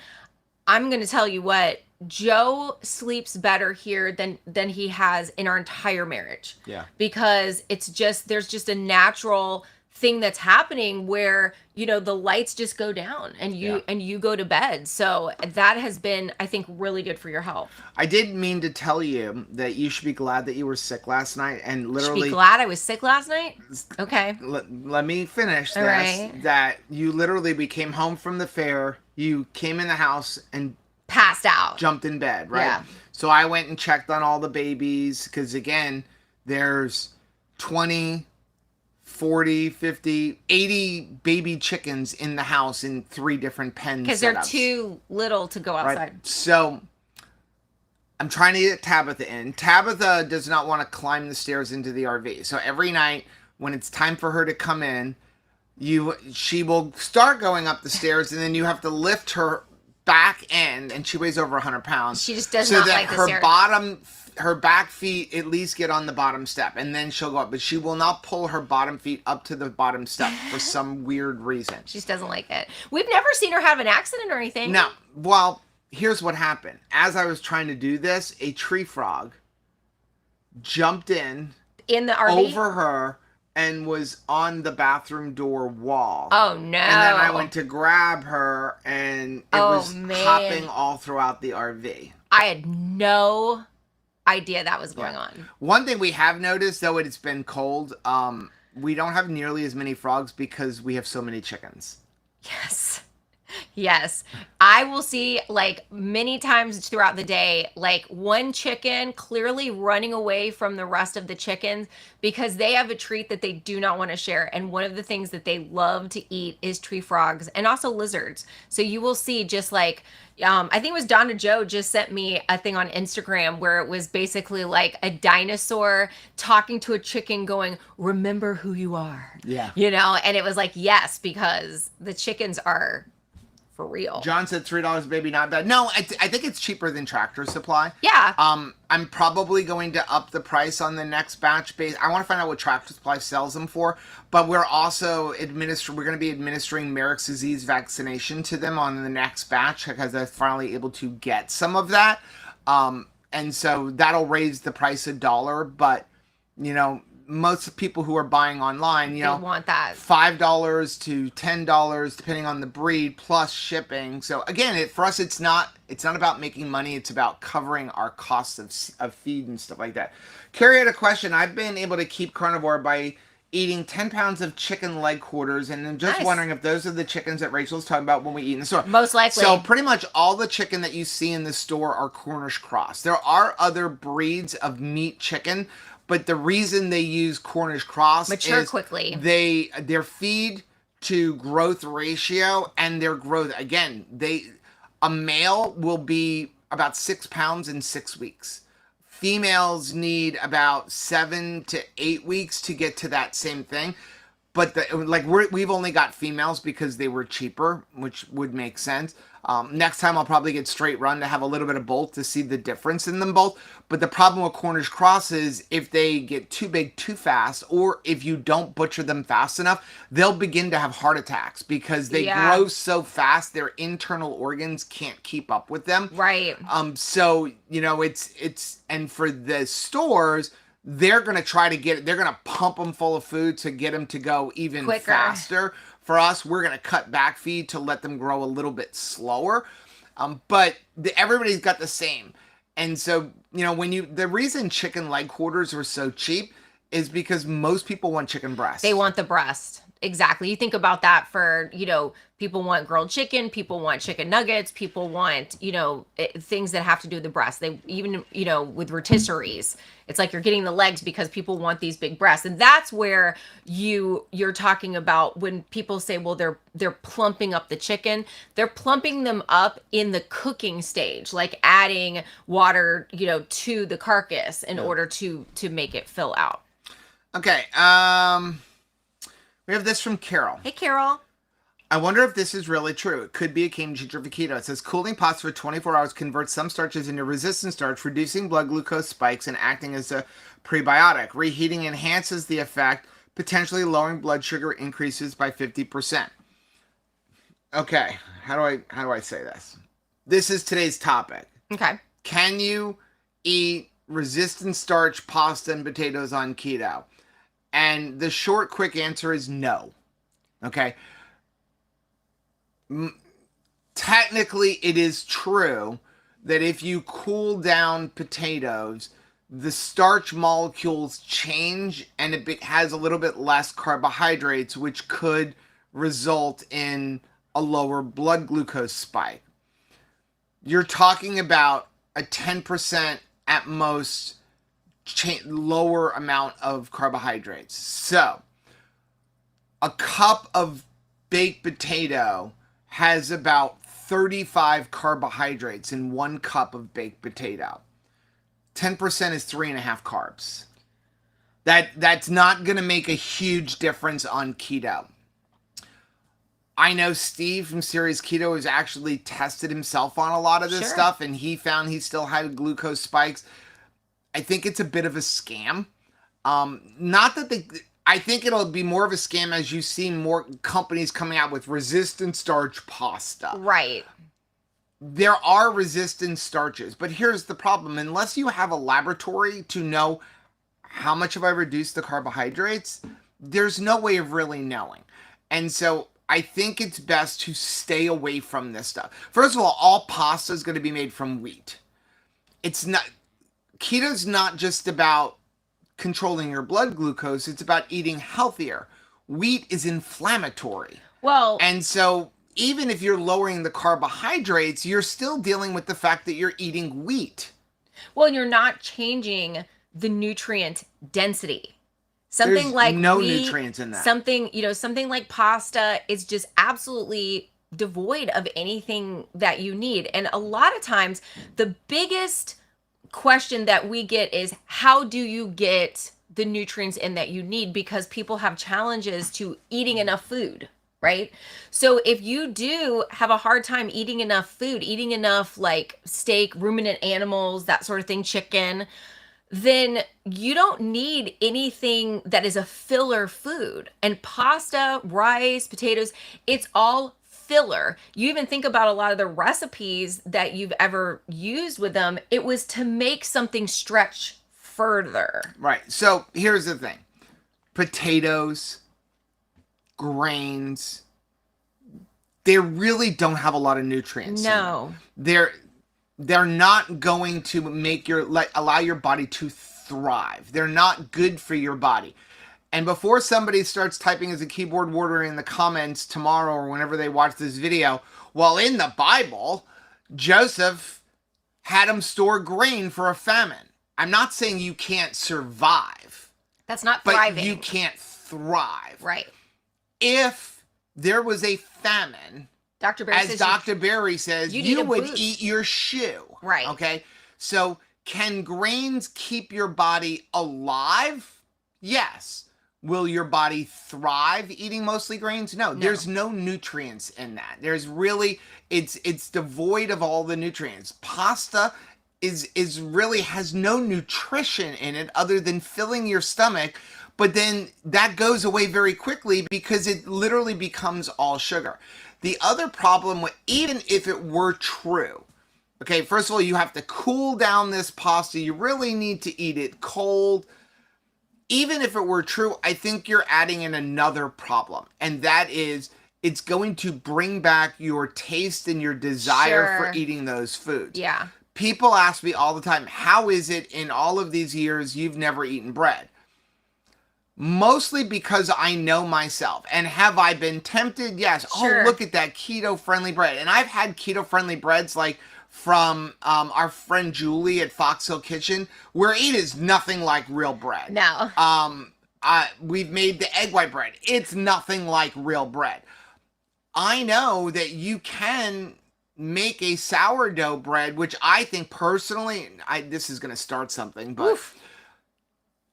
I'm going to tell you what, Joe sleeps better here than he has in our entire marriage. Yeah. Because there's just a natural thing that's happening where the lights just go down and you go to bed. So that has been, I think, really good for your health. I did mean to tell you that you should be glad that you were sick last night, and literally Should be glad I was sick last night. Okay. Let me finish All this. right. That we came home from the fair, you came in the house and Passed out. jumped in bed, right? Yeah. So I went and checked on all the babies because, again, there's 20, 40, 50, 80 baby chickens in the house in 3 different pen Because they're too little to go outside. Right? So I'm trying to get Tabitha in. Tabitha does not want to climb the stairs into the RV. So every night when it's time for her to come in, she will start going up the stairs, and then you have to lift her back end, and she weighs over 100 pounds. She just does so not that like the her stair. her back feet at least get on the bottom step, and then she'll go up. But she will not pull her bottom feet up to the bottom step for some weird reason. She just doesn't like it. We've never seen her have an accident or anything. No. Well, here's what happened. As I was trying to do this, a tree frog jumped in the RV over her and was on the bathroom door wall. Oh no. And then I went to grab her, and it was hopping all throughout the RV. I had no idea that was going on. One thing we have noticed, though it's been cold, we don't have nearly as many frogs because we have so many chickens. Yes. Yes. I will see like many times throughout the day, like one chicken clearly running away from the rest of the chickens because they have a treat that they do not want to share. And one of the things that they love to eat is tree frogs and also lizards. So you will see just like, I think it was Donna Joe just sent me a thing on Instagram where it was basically like a dinosaur talking to a chicken going, remember who you are. Yeah. You know, and it was like, yes, because the chickens are for real. John said $3 baby, not bad. No, I think it's cheaper than Tractor Supply. Yeah. I'm probably going to up the price on the next batch. I want to find out what Tractor Supply sells them for. But we're also we're going to be administering Merrick's disease vaccination to them on the next batch because they're finally able to get some of that. And so that'll raise the price $1. But you know, most people who are buying online, you know, want that $5 to $10 depending on the breed plus shipping. So again, for us, it's not about making money. It's about covering our costs of feed and stuff like that. Carrie had a question. I've been able to keep carnivore by eating 10 pounds of chicken leg quarters, and I'm just wondering if those are the chickens that Rachel's talking about when we eat in the store. Most likely. So pretty much all the chicken that you see in the store are Cornish cross. There are other breeds of meat chicken, but the reason they use Cornish cross mature is quickly. Their feed to growth ratio and their growth, again, a male will be about 6 pounds in 6 weeks. Females need about 7 to 8 weeks to get to that same thing. But we've only got females because they were cheaper, which would make sense. Next time I'll probably get straight run to have a little bit of both to see the difference in them both. But the problem with Cornish cross is if they get too big too fast, or if you don't butcher them fast enough, they'll begin to have heart attacks because they grow so fast their internal organs can't keep up with them. Right. So you know it's and for the stores, they're going to try to they're going to pump them full of food to get them to go even quicker. Faster. For us, we're going to cut back feed to let them grow a little bit slower. But everybody's got the same. And so, you know, the reason chicken leg quarters are so cheap is because most people want chicken breast. They want the breast. Exactly. You think about that for, you know, people want grilled chicken, people want chicken nuggets, people want, you know, things that have to do with the breast. They even, you know, with rotisseries, it's like you're getting the legs because people want these big breasts. And that's where you're talking about when people say, well, they're plumping up the chicken. They're plumping them up in the cooking stage, like adding water, you know, to the carcass in order to make it fill out. Okay. We have this from Carol. Hey, Carol. I wonder if this is really true. It could be a game changer for keto. It says cooling pots for 24 hours converts some starches into resistant starch, reducing blood glucose spikes and acting as a prebiotic. Reheating enhances the effect, potentially lowering blood sugar increases by 50%. Okay, how do I say this? This is today's topic. Okay. Can you eat resistant starch pasta and potatoes on keto? And the short, quick answer is no. Okay. Technically, it is true that if you cool down potatoes, the starch molecules change and it has a little bit less carbohydrates, which could result in a lower blood glucose spike. You're talking about a 10% at most lower amount of carbohydrates. So, a cup of baked potato has about 35 carbohydrates in 1 cup of baked potato. 10% is 3.5 carbs. That's not going to make a huge difference on keto. I know Steve from Serious Keto has actually tested himself on a lot of this Sure. stuff, and he found he still had glucose spikes. I think it's a bit of a scam. Not that they, I think it'll be more of a scam as you see more companies coming out with resistant starch pasta. Right. There are resistant starches, but here's the problem. Unless you have a laboratory to know how much have I reduced the carbohydrates, there's no way of really knowing. And so I think it's best to stay away from this stuff. First of all pasta is going to be made from wheat. It's not, keto's not just about controlling your blood glucose, it's about eating healthier. Wheat is inflammatory. Well, And so even if you're lowering the carbohydrates, you're still dealing with the fact that you're eating wheat. well, you're not changing the nutrient density. Something There's like no wheat, nutrients in that. something like pasta is just absolutely devoid of anything that you need. And a lot of times the biggest question that we get is, how do you get the nutrients in that you need? Because people have challenges to eating enough food, right? So if you do have a hard time eating enough food, eating enough like steak, ruminant animals, that sort of thing, chicken, then you don't need anything that is a filler food. And pasta, rice, potatoes, it's all filler. You even think about a lot of the recipes that you've ever used with them, it was to make something stretch further. Right. So here's the thing. Potatoes, grains, they really don't have a lot of nutrients. No. They're not going to make allow your body to thrive. They're not good for your body. And before somebody starts typing as a keyboard warrior in the comments tomorrow or whenever they watch this video, well, in the Bible, Joseph had him store grain for a famine. I'm not saying you can't survive. That's not but thriving. you can't thrive. Right. If there was a famine, Dr. Barry as says Dr. Barry says, you would boot. eat your shoe. Right. Okay. So can grains keep your body alive? Yes. Will your body thrive eating mostly grains? No. There's no nutrients in that. There's really, it's devoid of all the nutrients. Pasta is really has no nutrition in it other than filling your stomach. But then that goes away very quickly because it literally becomes all sugar. The other problem, even if it were true, okay, first of all, you have to cool down this pasta. You really need to eat it cold. Even if it were true, I think you're adding in another problem. And that is, it's going to bring back your taste and your desire for eating those foods. Yeah. People ask me all the time, how is it in all of these years you've never eaten bread? Mostly because I know myself. And have I been tempted? Yes. Sure. Oh, look at that keto-friendly bread. And I've had keto-friendly breads like from our friend Julie at Fox Hill Kitchen, where it is nothing like real bread. No. We've made the egg white bread. It's nothing like real bread. I know that you can make a sourdough bread, which I think personally, this is going to start something, but Oof.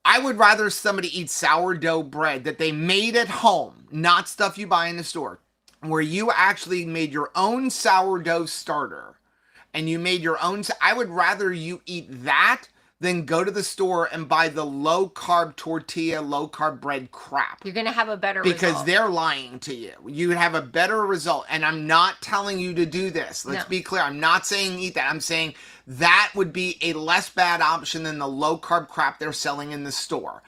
I would rather somebody eat sourdough bread that they made at home, not stuff you buy in the store, where you actually made your own sourdough starter and you made your own. I would rather you eat that than go to the store and buy the low carb tortilla, low carb bread crap. You're going to have a better because result. they're lying to you. You would have a better result. And I'm not telling you to do this. Let's be clear. I'm not saying eat that. I'm saying that would be a less bad option than the low carb crap they're selling in the store.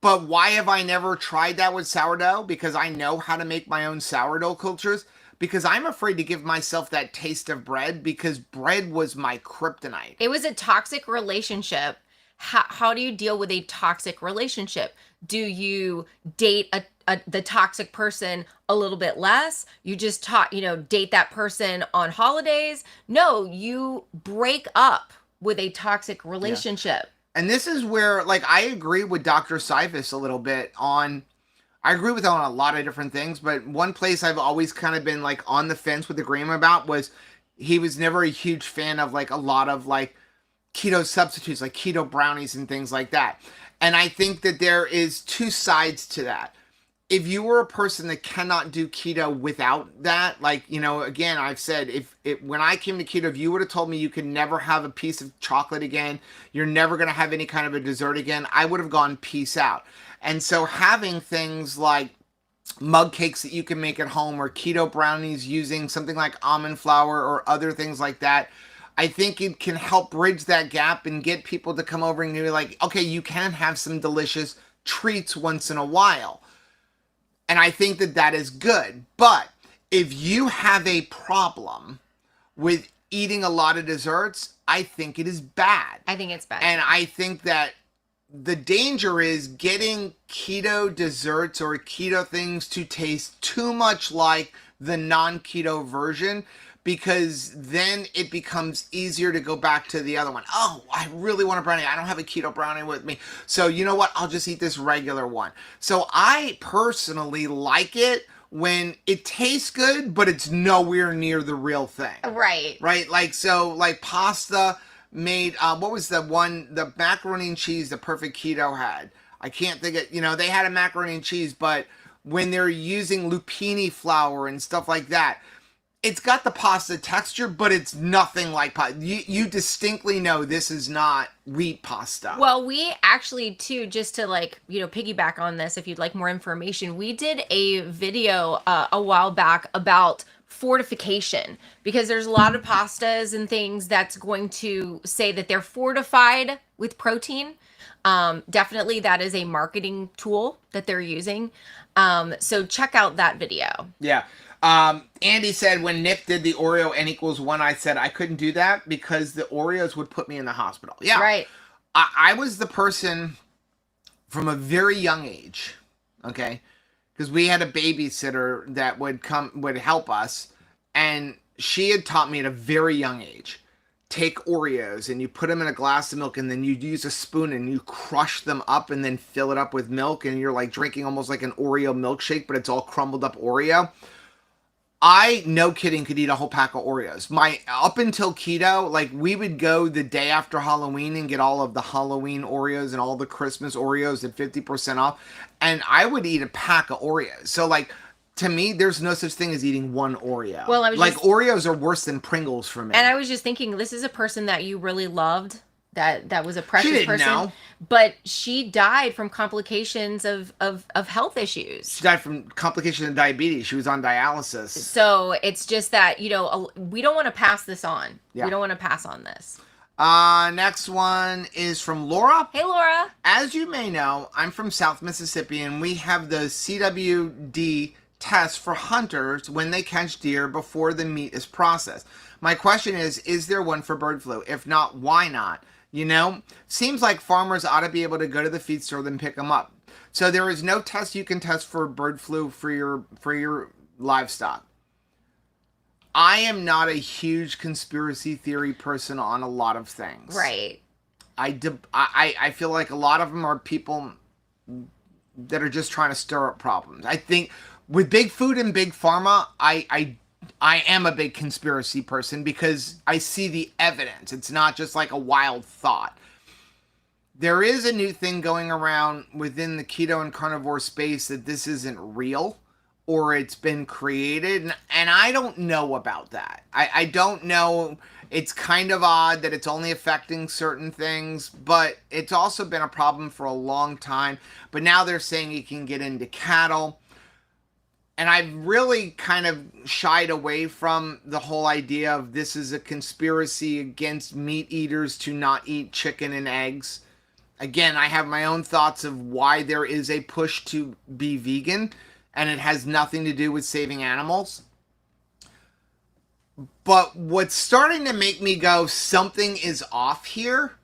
But why have I never tried that with sourdough? Because I know how to make my own sourdough cultures. Because I'm afraid to give myself that taste of bread, because bread was my kryptonite. It was a toxic relationship. How do you deal with a toxic relationship? Do you date the toxic person a little bit less? You just date that person on holidays? No, you break up with a toxic relationship. Yeah. And this is where, I agree with Dr. Seifus a little bit on. I agree with him on a lot of different things, but one place I've always kind of been on the fence with agreeing about was he was never a huge fan of a lot of keto substitutes, like keto brownies and things like that. And I think that there is two sides to that. if you were a person that cannot do keto without that, like, again, I've said, when I came to keto, if you would have told me you could never have a piece of chocolate again, you're never going to have any kind of a dessert again, I would have gone peace out. And so having things like mug cakes that you can make at home, or keto brownies using something like almond flour or other things like that, I think it can help bridge that gap and get people to come over and be like, okay, you can have some delicious treats once in a while. And I think that that is good. But if you have a problem with eating a lot of desserts, I think it is bad. I think it's bad. And I think that the danger is getting keto desserts or keto things to taste too much like the non-keto version, because then it becomes easier to go back to the other one. Oh, I really want a brownie. I don't have a keto brownie with me. So you know what? I'll just eat this regular one. So I personally like it when it tastes good, but it's nowhere near the real thing. Right. Right? Like pasta made, what was the macaroni and cheese the Perfect Keto had? I can't think of, they had a macaroni and cheese, but when they're using lupini flour and stuff like that, it's got the pasta texture, but it's nothing like pasta. You distinctly know this is not wheat pasta. Well, we actually, too, just to piggyback on this, if you'd like more information, we did a video a while back about fortification, because there's a lot of pastas and things that's going to say that they're fortified with protein. Definitely that is a marketing tool that they're using. So check out that video. Yeah. Andy said when Nick did the Oreo N=1, I said I couldn't do that because the Oreos would put me in the hospital. Yeah. Right. I was the person from a very young age, okay? Because we had a babysitter that would help us, and she had taught me at a very young age, take Oreos and you put them in a glass of milk, and then you use a spoon and you crush them up and then fill it up with milk, and you're like drinking almost like an Oreo milkshake, but it's all crumbled up Oreo. I, no kidding, could eat a whole pack of Oreos. Up until keto, like, we would go the day after Halloween and get all of the Halloween Oreos and all the Christmas Oreos at 50% off, and I would eat a pack of Oreos. So, like, to me, there's no such thing as eating one Oreo. Well, Oreos are worse than Pringles for me. And I was just thinking, this is a person that you really loved. That was a precious She didn't person. know. But she died from complications of health issues. She died from complications of diabetes. She was on dialysis. So it's just that, we don't want to pass this on. Yeah. We don't want to pass on this. Next one is from Laura. Hey, Laura. As you may know, I'm from South Mississippi, and we have the CWD test for hunters when they catch deer before the meat is processed. My question is there one for bird flu? If not, why not? Seems like farmers ought to be able to go to the feed store and pick them up. So there is no test you can test for bird flu for your livestock. I am not a huge conspiracy theory person on a lot of things. Right. I feel like a lot of them are people that are just trying to stir up problems. I think with big food and big pharma, I am a big conspiracy person because I see the evidence. It's not just like a wild thought. There is a new thing going around within the keto and carnivore space that this isn't real, or it's been created, and I don't know about that. I don't know. It's kind of odd that it's only affecting certain things, but it's also been a problem for a long time. But now they're saying it can get into cattle. And I've really kind of shied away from the whole idea of this is a conspiracy against meat eaters to not eat chicken and eggs. Again, I have my own thoughts of why there is a push to be vegan, and it has nothing to do with saving animals. But what's starting to make me go, something is off here,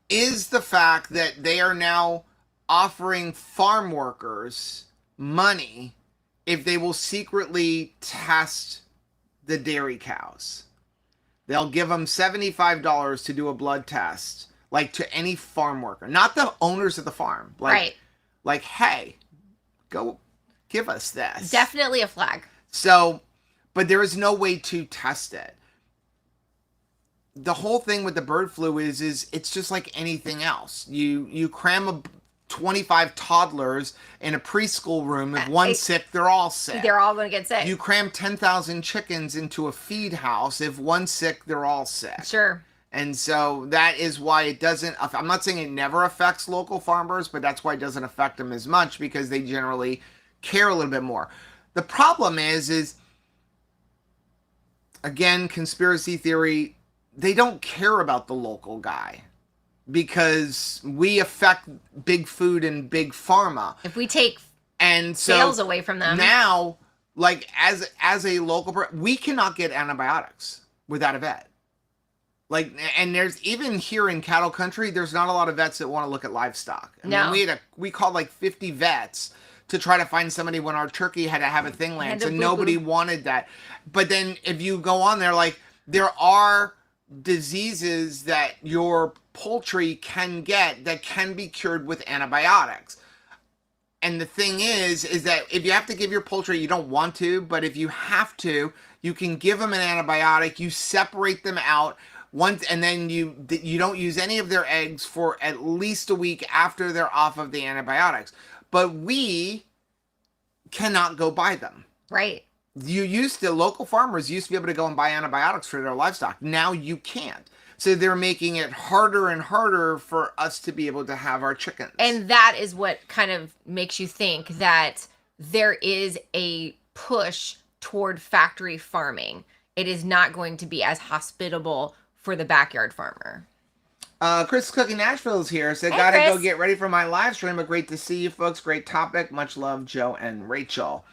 is the fact that they are now offering farm workers money if they will secretly test the dairy cows. They'll give them $75 to do a blood test, like to any farm worker, not the owners of the farm. Right. Like, hey, go give us this. Definitely a flag. So, but there is no way to test it. The whole thing with the bird flu is it's just like anything else. You cram 25 toddlers in a preschool room. If one's sick, they're all sick. They're all going to get sick. You cram 10,000 chickens into a feed house. If one's sick, they're all sick. Sure. And so that is why it doesn't, I'm not saying it never affects local farmers, but that's why it doesn't affect them as much, because they generally care a little bit more. The problem is again, conspiracy theory, they don't care about the local guy, because we affect big food and big pharma. If we take and so sales away from them. Now, like as a local, we cannot get antibiotics without a vet. Like, and there's even here in cattle country, there's not a lot of vets that want to look at livestock. I mean, we called like 50 vets to try to find somebody when our turkey had to have a thing land, and nobody wanted that. But then if you go on there, like, there are diseases that your poultry can get that can be cured with antibiotics. And the thing is that if you have to give your poultry, you don't want to, but if you have to, you can give them an antibiotic, you separate them out once, and then you don't use any of their eggs for at least a week after they're off of the antibiotics. But we cannot go buy them. Right. Local farmers used to be able to go and buy antibiotics for their livestock. Now you can't. So they're making it harder and harder for us to be able to have our chickens. And that is what kind of makes you think that there is a push toward factory farming. It is not going to be as hospitable for the backyard farmer. Chris Cooking Nashville is here. Said, hey, gotta Chris. go get ready for my live stream. But great to see you folks. Great topic. Much love, Joe and Rachel.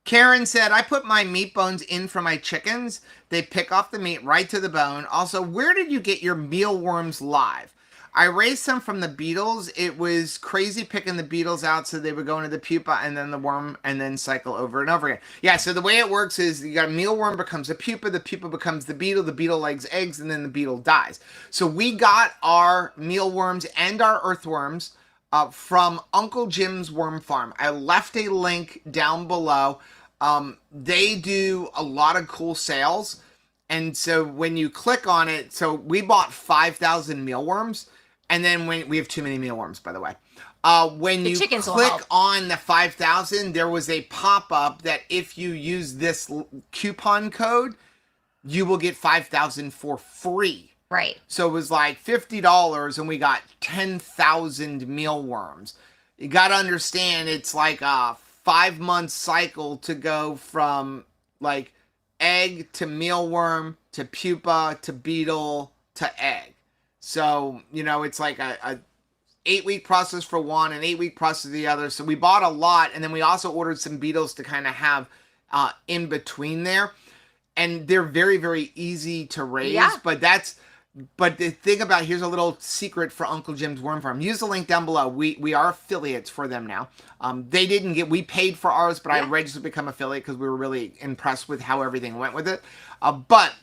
Karen said, I put my meat bones in for my chickens. They pick off the meat right to the bone. Also, where did you get your mealworms live? I raised some from the beetles. It was crazy picking the beetles out so they would go into the pupa and then the worm and then cycle over and over again. Yeah, so the way it works is you got a mealworm becomes a pupa, the pupa becomes the beetle lays eggs, and then the beetle dies. So we got our mealworms and our earthworms from Uncle Jim's Worm Farm. I left a link down below. They do a lot of cool sales. And so when you click on it, so we bought 5,000 mealworms. And then when we have too many mealworms, by the way, when you click on the 5,000, there was a pop-up that if you use this coupon code, you will get 5,000 for free. Right. So it was like $50 and we got 10,000 mealworms. You got to understand, it's like a 5-month cycle to go from like egg to mealworm to pupa to beetle to egg. So, it's like a 8-week process for one and 8-week process for the other. So we bought a lot, and then we also ordered some beetles to kind of have in between there. And they're very, very easy to raise. Yeah. But the thing about, here's a little secret for Uncle Jim's Worm Farm. Use the link down below. We are affiliates for them now. We paid for ours, but I registered to become affiliate because we were really impressed with how everything went with it. But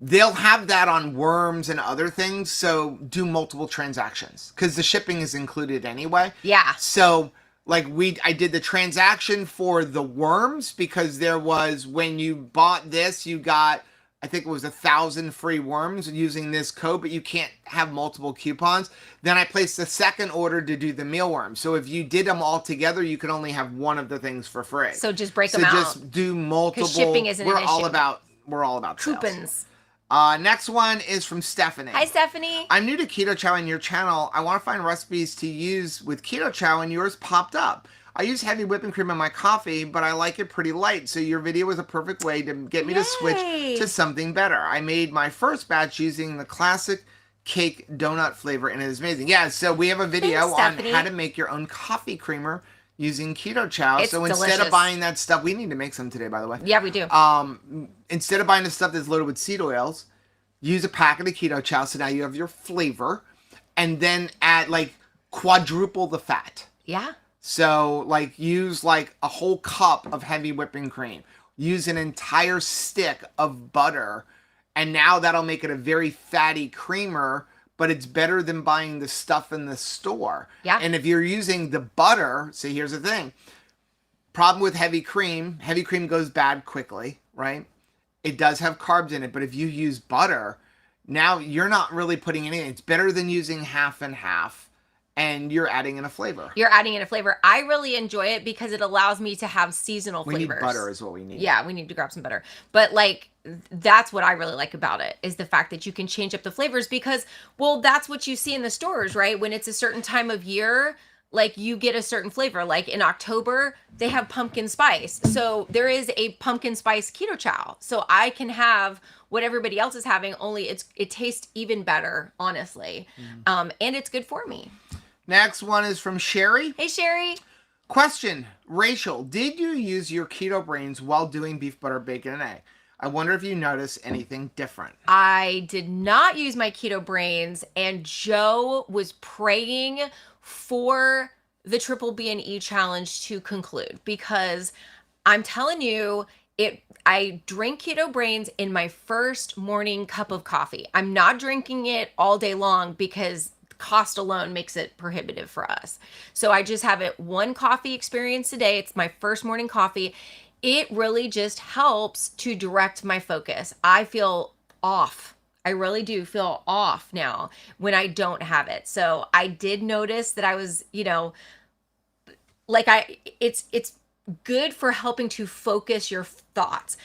they'll have that on worms and other things, so do multiple transactions because the shipping is included anyway. Yeah. So like I did the transaction for the worms because there was, when you bought this, you got, I think it was 1,000 free worms using this code, but you can't have multiple coupons. Then I placed the second order to do the mealworms. So if you did them all together, you could only have one of the things for free. So just break them out. So just do multiple. Shipping isn't an issue. We're all about coupons. Sales. Next one is from Stephanie. Hi, Stephanie. I'm new to Keto Chow in your channel. I want to find recipes to use with Keto Chow, and yours popped up. I use heavy whipping cream in my coffee, but I like it pretty light, so your video was a perfect way to get me to switch to something better. I made my first batch using the classic cake donut flavor, and it is amazing. Yeah, so we have a video on how to make your own coffee creamer using Keto Chow. It's so instead of buying that stuff, we need to make some today, by the way. Yeah, we do. Instead of buying the stuff that's loaded with seed oils, use a packet of Keto Chow, so now you have your flavor, and then add like quadruple the fat. Yeah. So like use like a whole cup of heavy whipping cream. Use an entire stick of butter, and now that'll make it a very fatty creamer, but it's better than buying the stuff in the store. Yeah. And if you're using the butter, see, here's the thing. Problem with heavy cream goes bad quickly, right? It does have carbs in it, but if you use butter, Now you're not really putting anything. It's better than using half and half, and you're adding in a flavor. You're adding in a flavor. I really enjoy it because it allows me to have seasonal We flavors. need butter is what we need. Yeah, we need to grab some butter. But like, that's what I really like about it, is the fact that you can change up the flavors because, well, that's what you see in the stores, right? When it's a certain time of year, like you get a certain flavor. Like in October, they have pumpkin spice. So there is a pumpkin spice keto chow. So I can have what everybody else is having, only it tastes even better, honestly. And it's good for me. Next one is from Sherry. Hey, Sherry. Question, Rachel, did you use your keto brains while doing beef, butter, bacon, and egg? I wonder if you noticed anything different. I did not use my keto brains, and Joe was praying for the Triple B and E challenge to conclude, because I'm telling you, I drink keto brains in my first morning cup of coffee. I'm not drinking it all day long because cost alone makes it prohibitive for us. So I just have it one coffee experience a day. It's my first morning coffee. It really just helps to direct my focus. I feel off. I really do feel off now when I don't have it. So I did notice that I was, it's good for helping to focus your thoughts.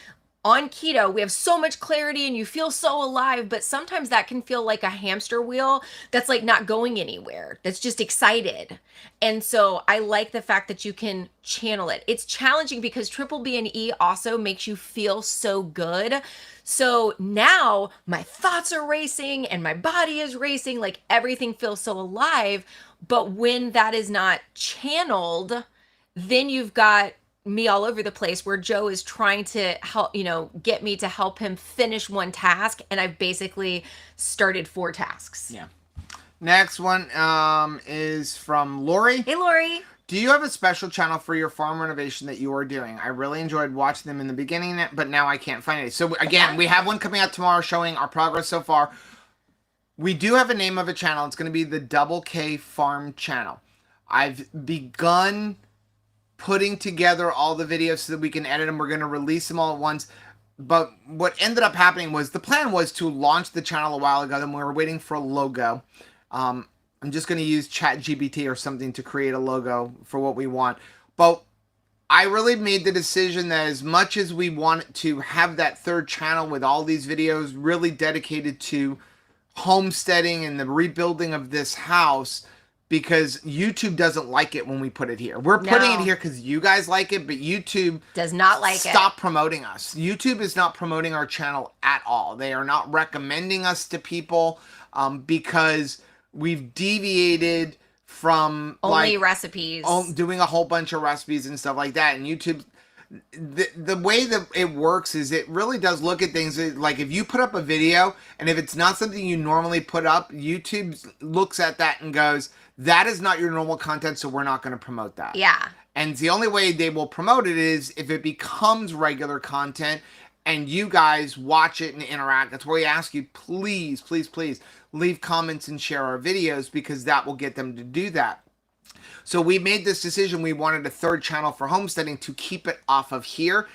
On keto, we have so much clarity and you feel so alive, but sometimes that can feel like a hamster wheel that's like not going anywhere, that's just excited. And so I like the fact that you can channel it. It's challenging because Triple B and E also makes you feel so good. So now my thoughts are racing and my body is racing, like everything feels so alive. But when that is not channeled, then you've got me all over the place where Joe is trying to help, get me to help him finish one task. And I've basically started 4 tasks. Yeah. Next one is from Lori. Hey, Lori. Do you have a special channel for your farm renovation that you are doing? I really enjoyed watching them in the beginning, but now I can't find it. So again, we have one coming out tomorrow showing our progress so far. We do have a name of a channel. It's going to be the Double K Farm channel. I've begun putting together all the videos so that we can edit them. We're going to release them all at once. But what ended up happening was the plan was to launch the channel a while ago. Then we were waiting for a logo. I'm just going to use ChatGPT or something to create a logo for what we want. But I really made the decision that as much as we want to have that third channel with all these videos really dedicated to homesteading and the rebuilding of this house, because YouTube doesn't like it when we put it here. We're putting it here because you guys like it, but YouTube does not like it. Stop promoting us. YouTube is not promoting our channel at all. They are not recommending us to people because we've deviated from only recipes, doing a whole bunch of recipes and stuff like that. And YouTube, the way that it works is it really does look at things like if you put up a video and if it's not something you normally put up, YouTube looks at that and goes, that is not your normal content, so we're not going to promote that. Yeah. And the only way they will promote it is if it becomes regular content and you guys watch it and interact. That's where we ask you, please, please, please leave comments and share our videos because that will get them to do that. So we made this decision. We wanted a third channel for homesteading to keep it off of here.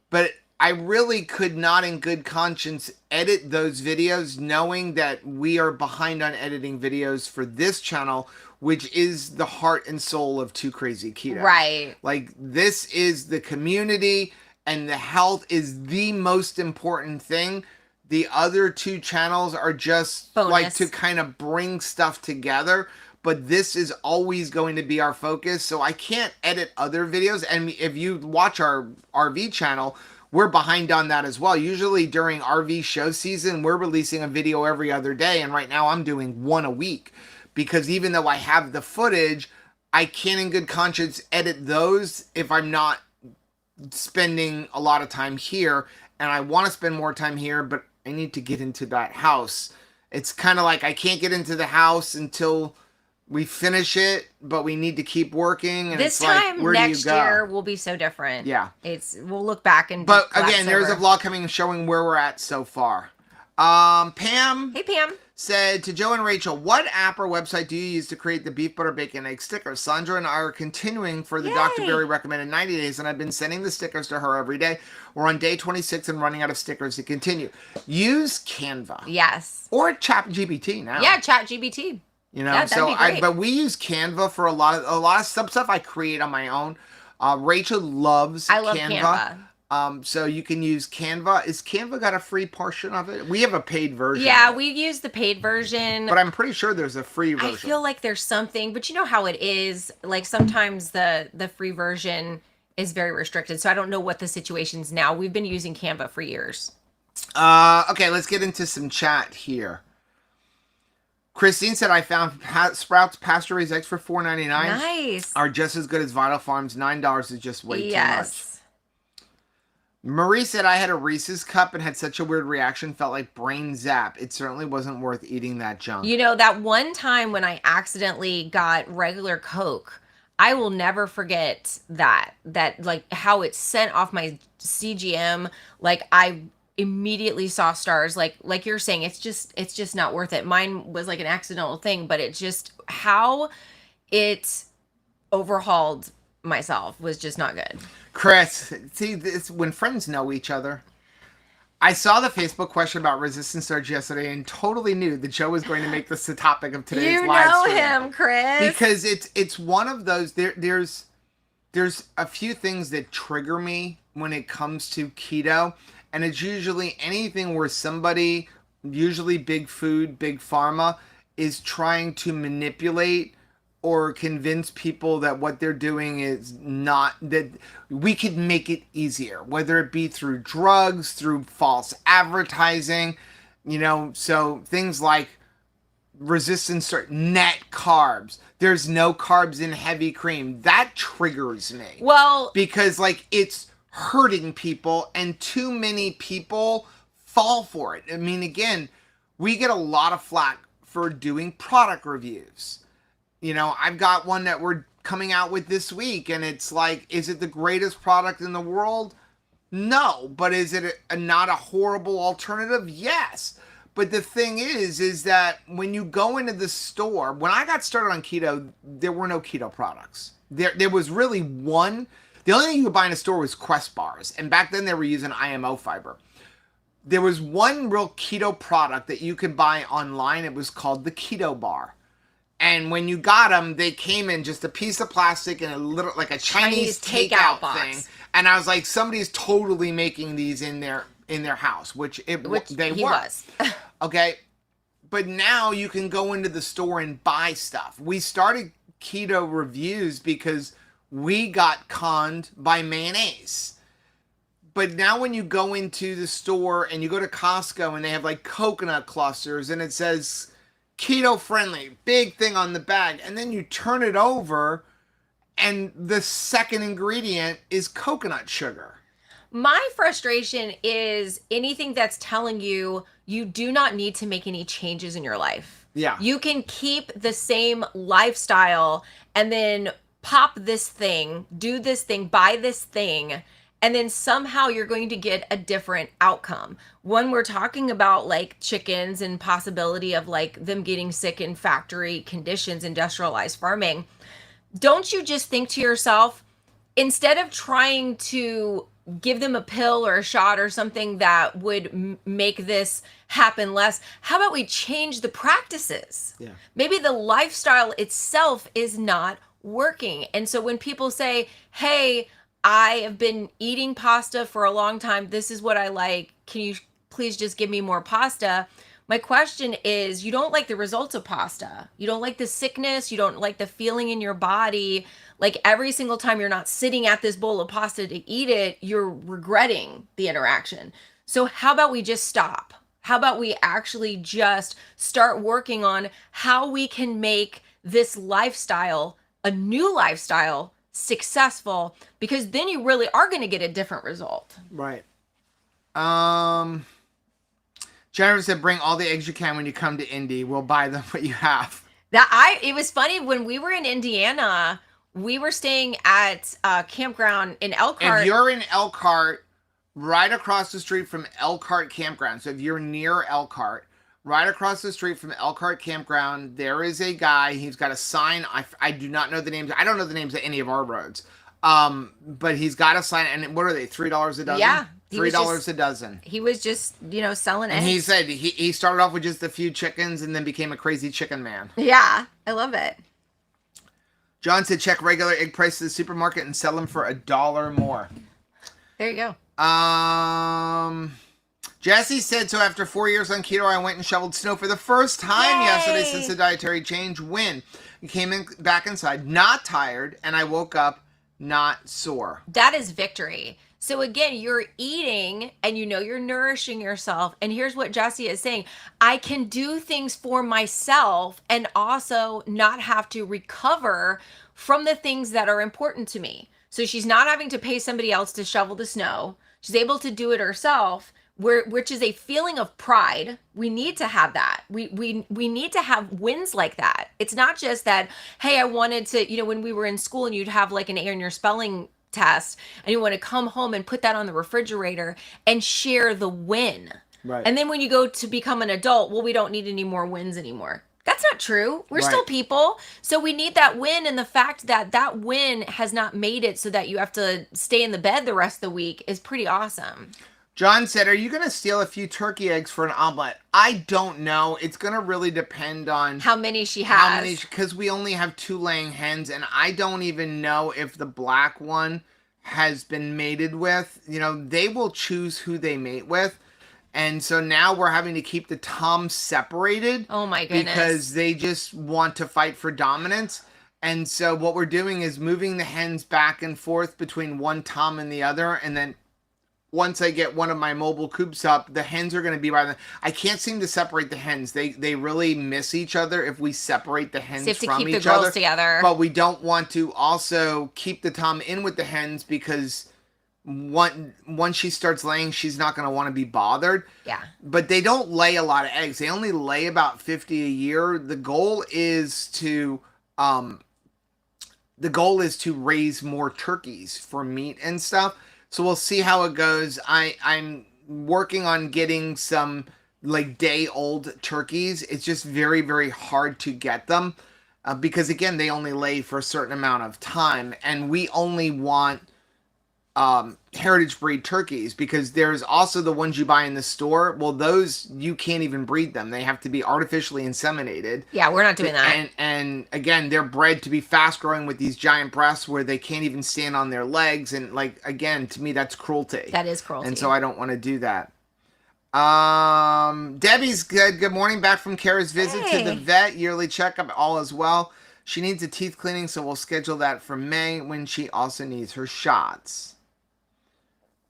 But I really could not in good conscience edit those videos knowing that we are behind on editing videos for this channel, which is the heart and soul of Too Crazy Keto. Right. Like this is the community and the health is the most important thing. The other 2 channels are just bonus, like to kind of bring stuff together. But this is always going to be our focus. So I can't edit other videos. And if you watch our RV channel, we're behind on that as well. Usually during RV show season, we're releasing a video every other day. And right now I'm doing 1 a week. Because even though I have the footage, I can't in good conscience edit those if I'm not spending a lot of time here. And I want to spend more time here, but I need to get into that house. It's kind of like I can't get into the house until we finish it, but we need to keep working. And this it's like, time where next do you go? year will be so different. Yeah. We'll look back and but again, there's a vlog coming showing where we're at so far. Pam. Hey, Pam. said to Joe and Rachel, what app or website do you use to create the beef, butter, bacon, egg stickers? Sandra and I are continuing for the Dr. Yay. Berry recommended 90 days, and I've been sending the stickers to her every day. We're on day 26 and running out of stickers to continue. Use Canva. Yes. Or ChatGPT now. Yeah, ChatGPT. You know, Yeah, so that'd be great. but we use Canva for a lot of stuff I create on my own. Rachel loves I love Canva. So you can use Canva. Is Canva got a free portion of it? We have a paid version. Yeah, we use the paid version. But I'm pretty sure there's a free version. I feel like there's something, but you know how it is. Like sometimes the free version is very restricted. So I don't know what the situation's now. We've been using Canva for years. Okay, let's get into some chat here. Christine said, I found Sprouts pasture-raised eggs for $4.99. Nice. Are just as good as Vital Farms. $9 is just way too much. Marie said, I had a Reese's cup and had such a weird reaction, felt like brain zap. It certainly wasn't worth eating that junk. You know, that one time when I accidentally got regular Coke, I will never forget that like how it sent off my CGM. Like I immediately saw stars. Like you're saying, it's just not worth it. Mine was like an accidental thing, but it just, how it overhauled myself was just not good. Chris, see, this when friends know each other. I saw the Facebook question about resistant starch yesterday and totally knew that Joe was going to make this the topic of today's live stream. You know him, Chris. Because it's one of those, there's a few things that trigger me when it comes to keto, and it's usually anything where somebody, usually big food, big pharma, is trying to manipulate or convince people that what they're doing is not, that we could make it easier, whether it be through drugs, through false advertising, you know, so things like resistance or net carbs. There's no carbs in heavy cream. That triggers me. Well, because like it's hurting people and too many people fall for it. I mean, again, we get a lot of flack for doing product reviews. You know, I've got one that we're coming out with this week, and it's like, is it the greatest product in the world? No. But is it not a horrible alternative? Yes. But the thing is that when you go into the store, when I got started on keto, there were no keto products. There was really one. The only thing you could buy in a store was Quest bars. And back then they were using IMO fiber. There was one real keto product that you could buy online. It was called the Keto Bar. And when you got them, they came in just a piece of plastic and a little, like a Chinese takeout box thing. And I was like, somebody's totally making these in their house, which they were. Okay, but now you can go into the store and buy stuff. We started keto reviews because we got conned by mayonnaise. But now when you go into the store and you go to Costco and they have like coconut clusters and it says keto friendly, big thing on the bag, and then you turn it over and the second ingredient is coconut sugar. My frustration is anything that's telling you you do not need to make any changes in your life. Yeah. You can keep the same lifestyle and then pop this thing, do this thing, buy this thing, and then somehow you're going to get a different outcome. When we're talking about like chickens and possibility of like them getting sick in factory conditions, industrialized farming, don't you just think to yourself, instead of trying to give them a pill or a shot or something that would make this happen less, how about we change the practices? Yeah. Maybe the lifestyle itself is not working. And so when people say, hey, I have been eating pasta for a long time, this is what I like, can you please just give me more pasta? My question is, you don't like the results of pasta. You don't like the sickness. You don't like the feeling in your body. Like every single time you're not sitting at this bowl of pasta to eat it, you're regretting the interaction. So how about we just stop? How about we actually just start working on how we can make this lifestyle, a new lifestyle, successful? Because then you really are going to get a different result. Right. Jennifer said, bring all the eggs you can when you come to Indy. We'll buy them what you have. It was funny when we were in Indiana, we were staying at a campground in Elkhart. If you're in Elkhart, right across the street from Elkhart Campground, so if you're near Elkhart, right across the street from Elkhart Campground, there is a guy. He's got a sign. I do not know the names. I don't know the names of any of our roads. But he's got a sign. And what are they? $3 a dozen? Yeah. $3 a dozen. He was just, selling And eggs. he said he started off with just a few chickens and then became a crazy chicken man. Yeah, I love it. John said check regular egg prices at the supermarket and sell them for $1 more. There you go. Jesse said, so after 4 years on keto, I went and shoveled snow for the first time yesterday since the dietary change. When I came back inside, not tired, and I woke up not sore. That is victory. So again, you're eating and you're nourishing yourself. And here's what Jessie is saying. I can do things for myself and also not have to recover from the things that are important to me. So she's not having to pay somebody else to shovel the snow. She's able to do it herself, which is a feeling of pride. We need to have that. We need to have wins like that. It's not just that, hey, I wanted to, when we were in school and you'd have like an A in your spelling test and you want to come home and put that on the refrigerator and share the win. Right. And then when you go to become an adult, well, we don't need any more wins anymore. That's not true. We're still people. So we need that win. And the fact that that win has not made it so that you have to stay in the bed the rest of the week is pretty awesome. John said, are you going to steal a few turkey eggs for an omelet? I don't know. It's going to really depend on how many she has. Because we only have 2 laying hens, and I don't even know if the black one has been mated with. They will choose who they mate with. And so now we're having to keep the toms separated. Oh my goodness. Because they just want to fight for dominance. And so what we're doing is moving the hens back and forth between one tom and the other, and then once I get one of my mobile coops up, the hens are going to be by the... I can't seem to separate the hens. They really miss each other if we separate the hens from each other. So you have to keep the girls together. But we don't want to also keep the tom in with the hens because once she starts laying, she's not going to want to be bothered. Yeah. But they don't lay a lot of eggs. They only lay about 50 a year. The goal is to raise more turkeys for meat and stuff. So we'll see how it goes. I'm working on getting some like day-old turkeys. It's just very, very hard to get them because, again, they only lay for a certain amount of time. And we only want heritage breed turkeys because there's also the ones you buy in the store. Well, those, you can't even breed them. They have to be artificially inseminated. Yeah, we're not doing that. And again, they're bred to be fast growing with these giant breasts where they can't even stand on their legs. And like, again, to me, that's cruelty. That is cruelty. And so I don't want to do that. Debbie's good morning, back from Kara's visit to the vet, yearly checkup, all is well. She needs a teeth cleaning, so we'll schedule that for May when she also needs her shots.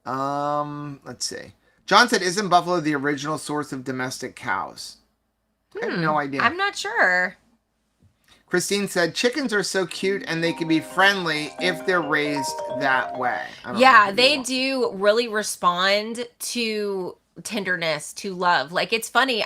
Let's see. John said, isn't buffalo the original source of domestic cows? I have no idea. I'm not sure. Christine said, chickens are so cute and they can be friendly if they're raised that way. Yeah, they do really respond to tenderness, to love. Like, it's funny.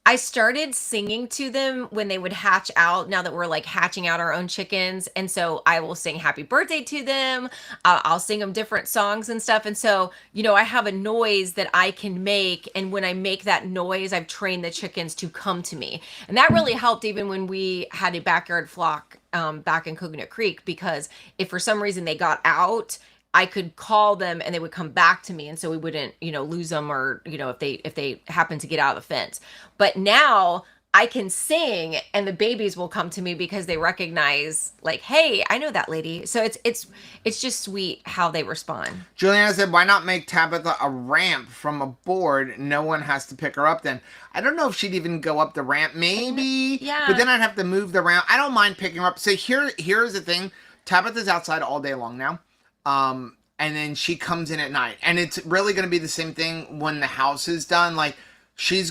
I started singing to them when they would hatch out, now that we're like hatching out our own chickens. And so I will sing happy birthday to them. I'll sing them different songs and stuff. And so, I have a noise that I can make. And when I make that noise, I've trained the chickens to come to me. And that really helped even when we had a backyard flock back in Coconut Creek, because if for some reason they got out, I could call them and they would come back to me. And so we wouldn't, lose them or, if they happen to get out of the fence. But now I can sing and the babies will come to me because they recognize like, hey, I know that lady. So it's just sweet how they respond. Juliana said, why not make Tabitha a ramp from a board? No one has to pick her up then. I don't know if she'd even go up the ramp. Maybe. Yeah. But then I'd have to move the ramp. I don't mind picking her up. So here's the thing. Tabitha's outside all day long now. And then she comes in at night, and it's really going to be the same thing when the house is done. Like she's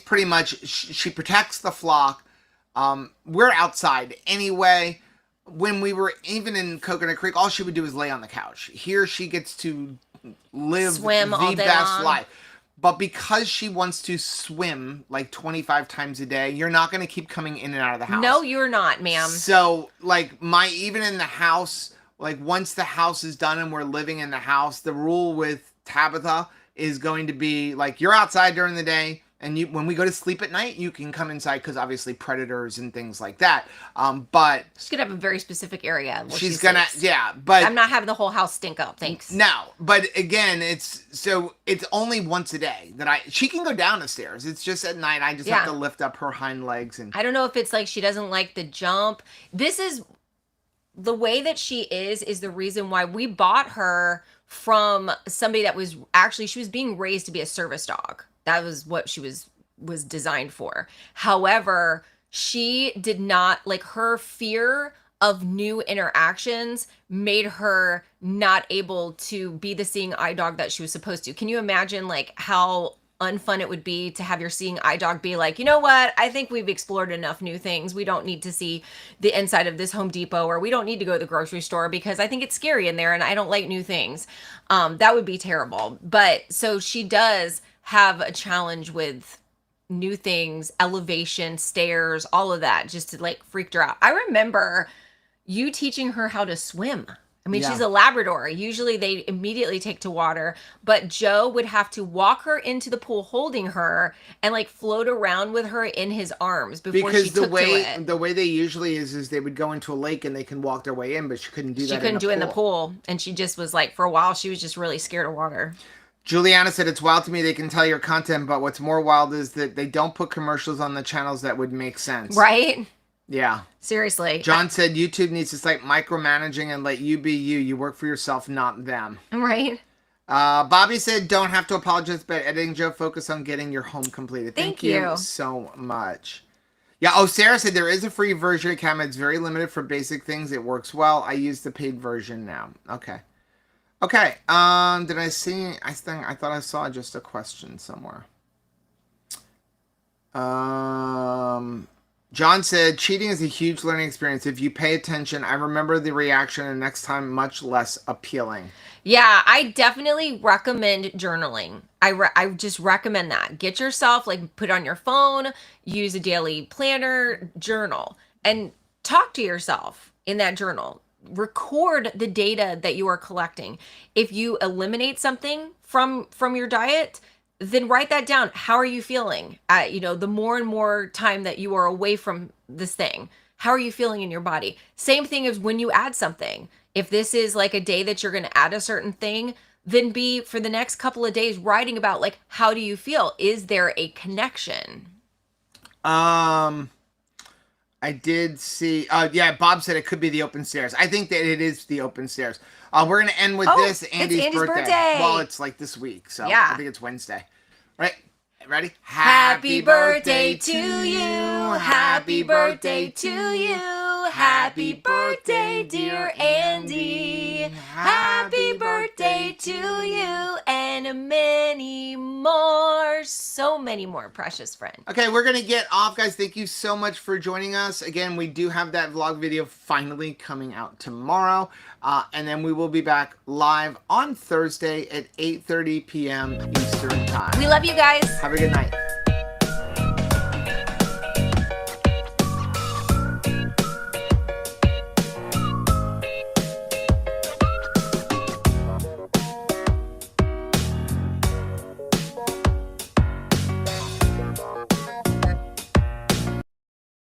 pretty much, she protects the flock. We're outside anyway. When we were even in Coconut Creek, all she would do is lay on the couch. Here she gets to live swim all the day best long. life. But because she wants to swim like 25 times a day, you're not going to keep coming in and out of the house. No, you're not, ma'am. So like even in the house, like once the house is done and we're living in the house, the rule with Tabitha is going to be like, you're outside during the day And when we go to sleep at night, you can come inside because obviously predators and things like that. But she's gonna have a very specific area where she's gonna, yeah. But I'm not having the whole house stink up. Thanks. No, but again, it's only once a day that she can go down the stairs. It's just at night. I just have to lift up her hind legs. And I don't know if it's like she doesn't like the jump. This is the way that she is the reason why we bought her from somebody that was actually, she was being raised to be a service dog. That was what she was designed for. However, she did not, like, her fear of new interactions made her not able to be the seeing eye dog that she was supposed to. Can you imagine, like, how unfun it would be to have your seeing eye dog be like, you know what, I think we've explored enough new things. We don't need to see the inside of this Home Depot, or we don't need to go to the grocery store because I think it's scary in there and I don't like new things. That would be terrible. But so she does have a challenge with new things, elevation, stairs, all of that, just to like freaked her out. I remember you teaching her how to swim. I mean, she's a Labrador. Usually they immediately take to water, but Joe would have to walk her into the pool holding her and like float around with her in his arms before she took to it. The way they usually is they would go into a lake and they can walk their way in, but she couldn't do that. She couldn't do it in the pool. And she just was like, for a while, she was just really scared of water. Juliana said, it's wild to me they can tell your content, but what's more wild is that they don't put commercials on the channels that would make sense. Right? Yeah. Seriously. John said YouTube needs to start micromanaging and let you be you. You work for yourself, not them. Right. Bobby said, don't have to apologize about editing, Joe. Focus on getting your home completed. Thank you so much. Yeah. Oh, Sarah said there is a free version of Camera. It's very limited for basic things. It works well. I use the paid version now. Okay. Okay. Did I see? I thought I saw just a question somewhere. John said, cheating is a huge learning experience. If you pay attention, I remember the reaction, and next time, much less appealing. Yeah, I definitely recommend journaling. I just recommend that. Get yourself, like, put on your phone, use a daily planner, journal, and talk to yourself in that journal. Record the data that you are collecting. If you eliminate something from your diet, then write that down. How are you feeling? The more and more time that you are away from this thing, how are you feeling in your body? Same thing as when you add something. If this is like a day that you're going to add a certain thing, then be for the next couple of days writing about, like, how do you feel? Is there a connection? I did see, yeah, Bob said it could be the open stairs. I think that it is the open stairs. We're going to end with this, Andy's birthday. Well, it's like this week, so I think it's Wednesday. Right? Ready? Happy birthday to you. Happy birthday to you. Happy birthday, dear Andy. Happy birthday to you and many more. So many more, precious friend. Okay, we're going to get off, guys. Thank you so much for joining us. Again, we do have that vlog video finally coming out tomorrow. And then we will be back live on Thursday at 8:30 p.m. Eastern Time. We love you guys. Have a good night.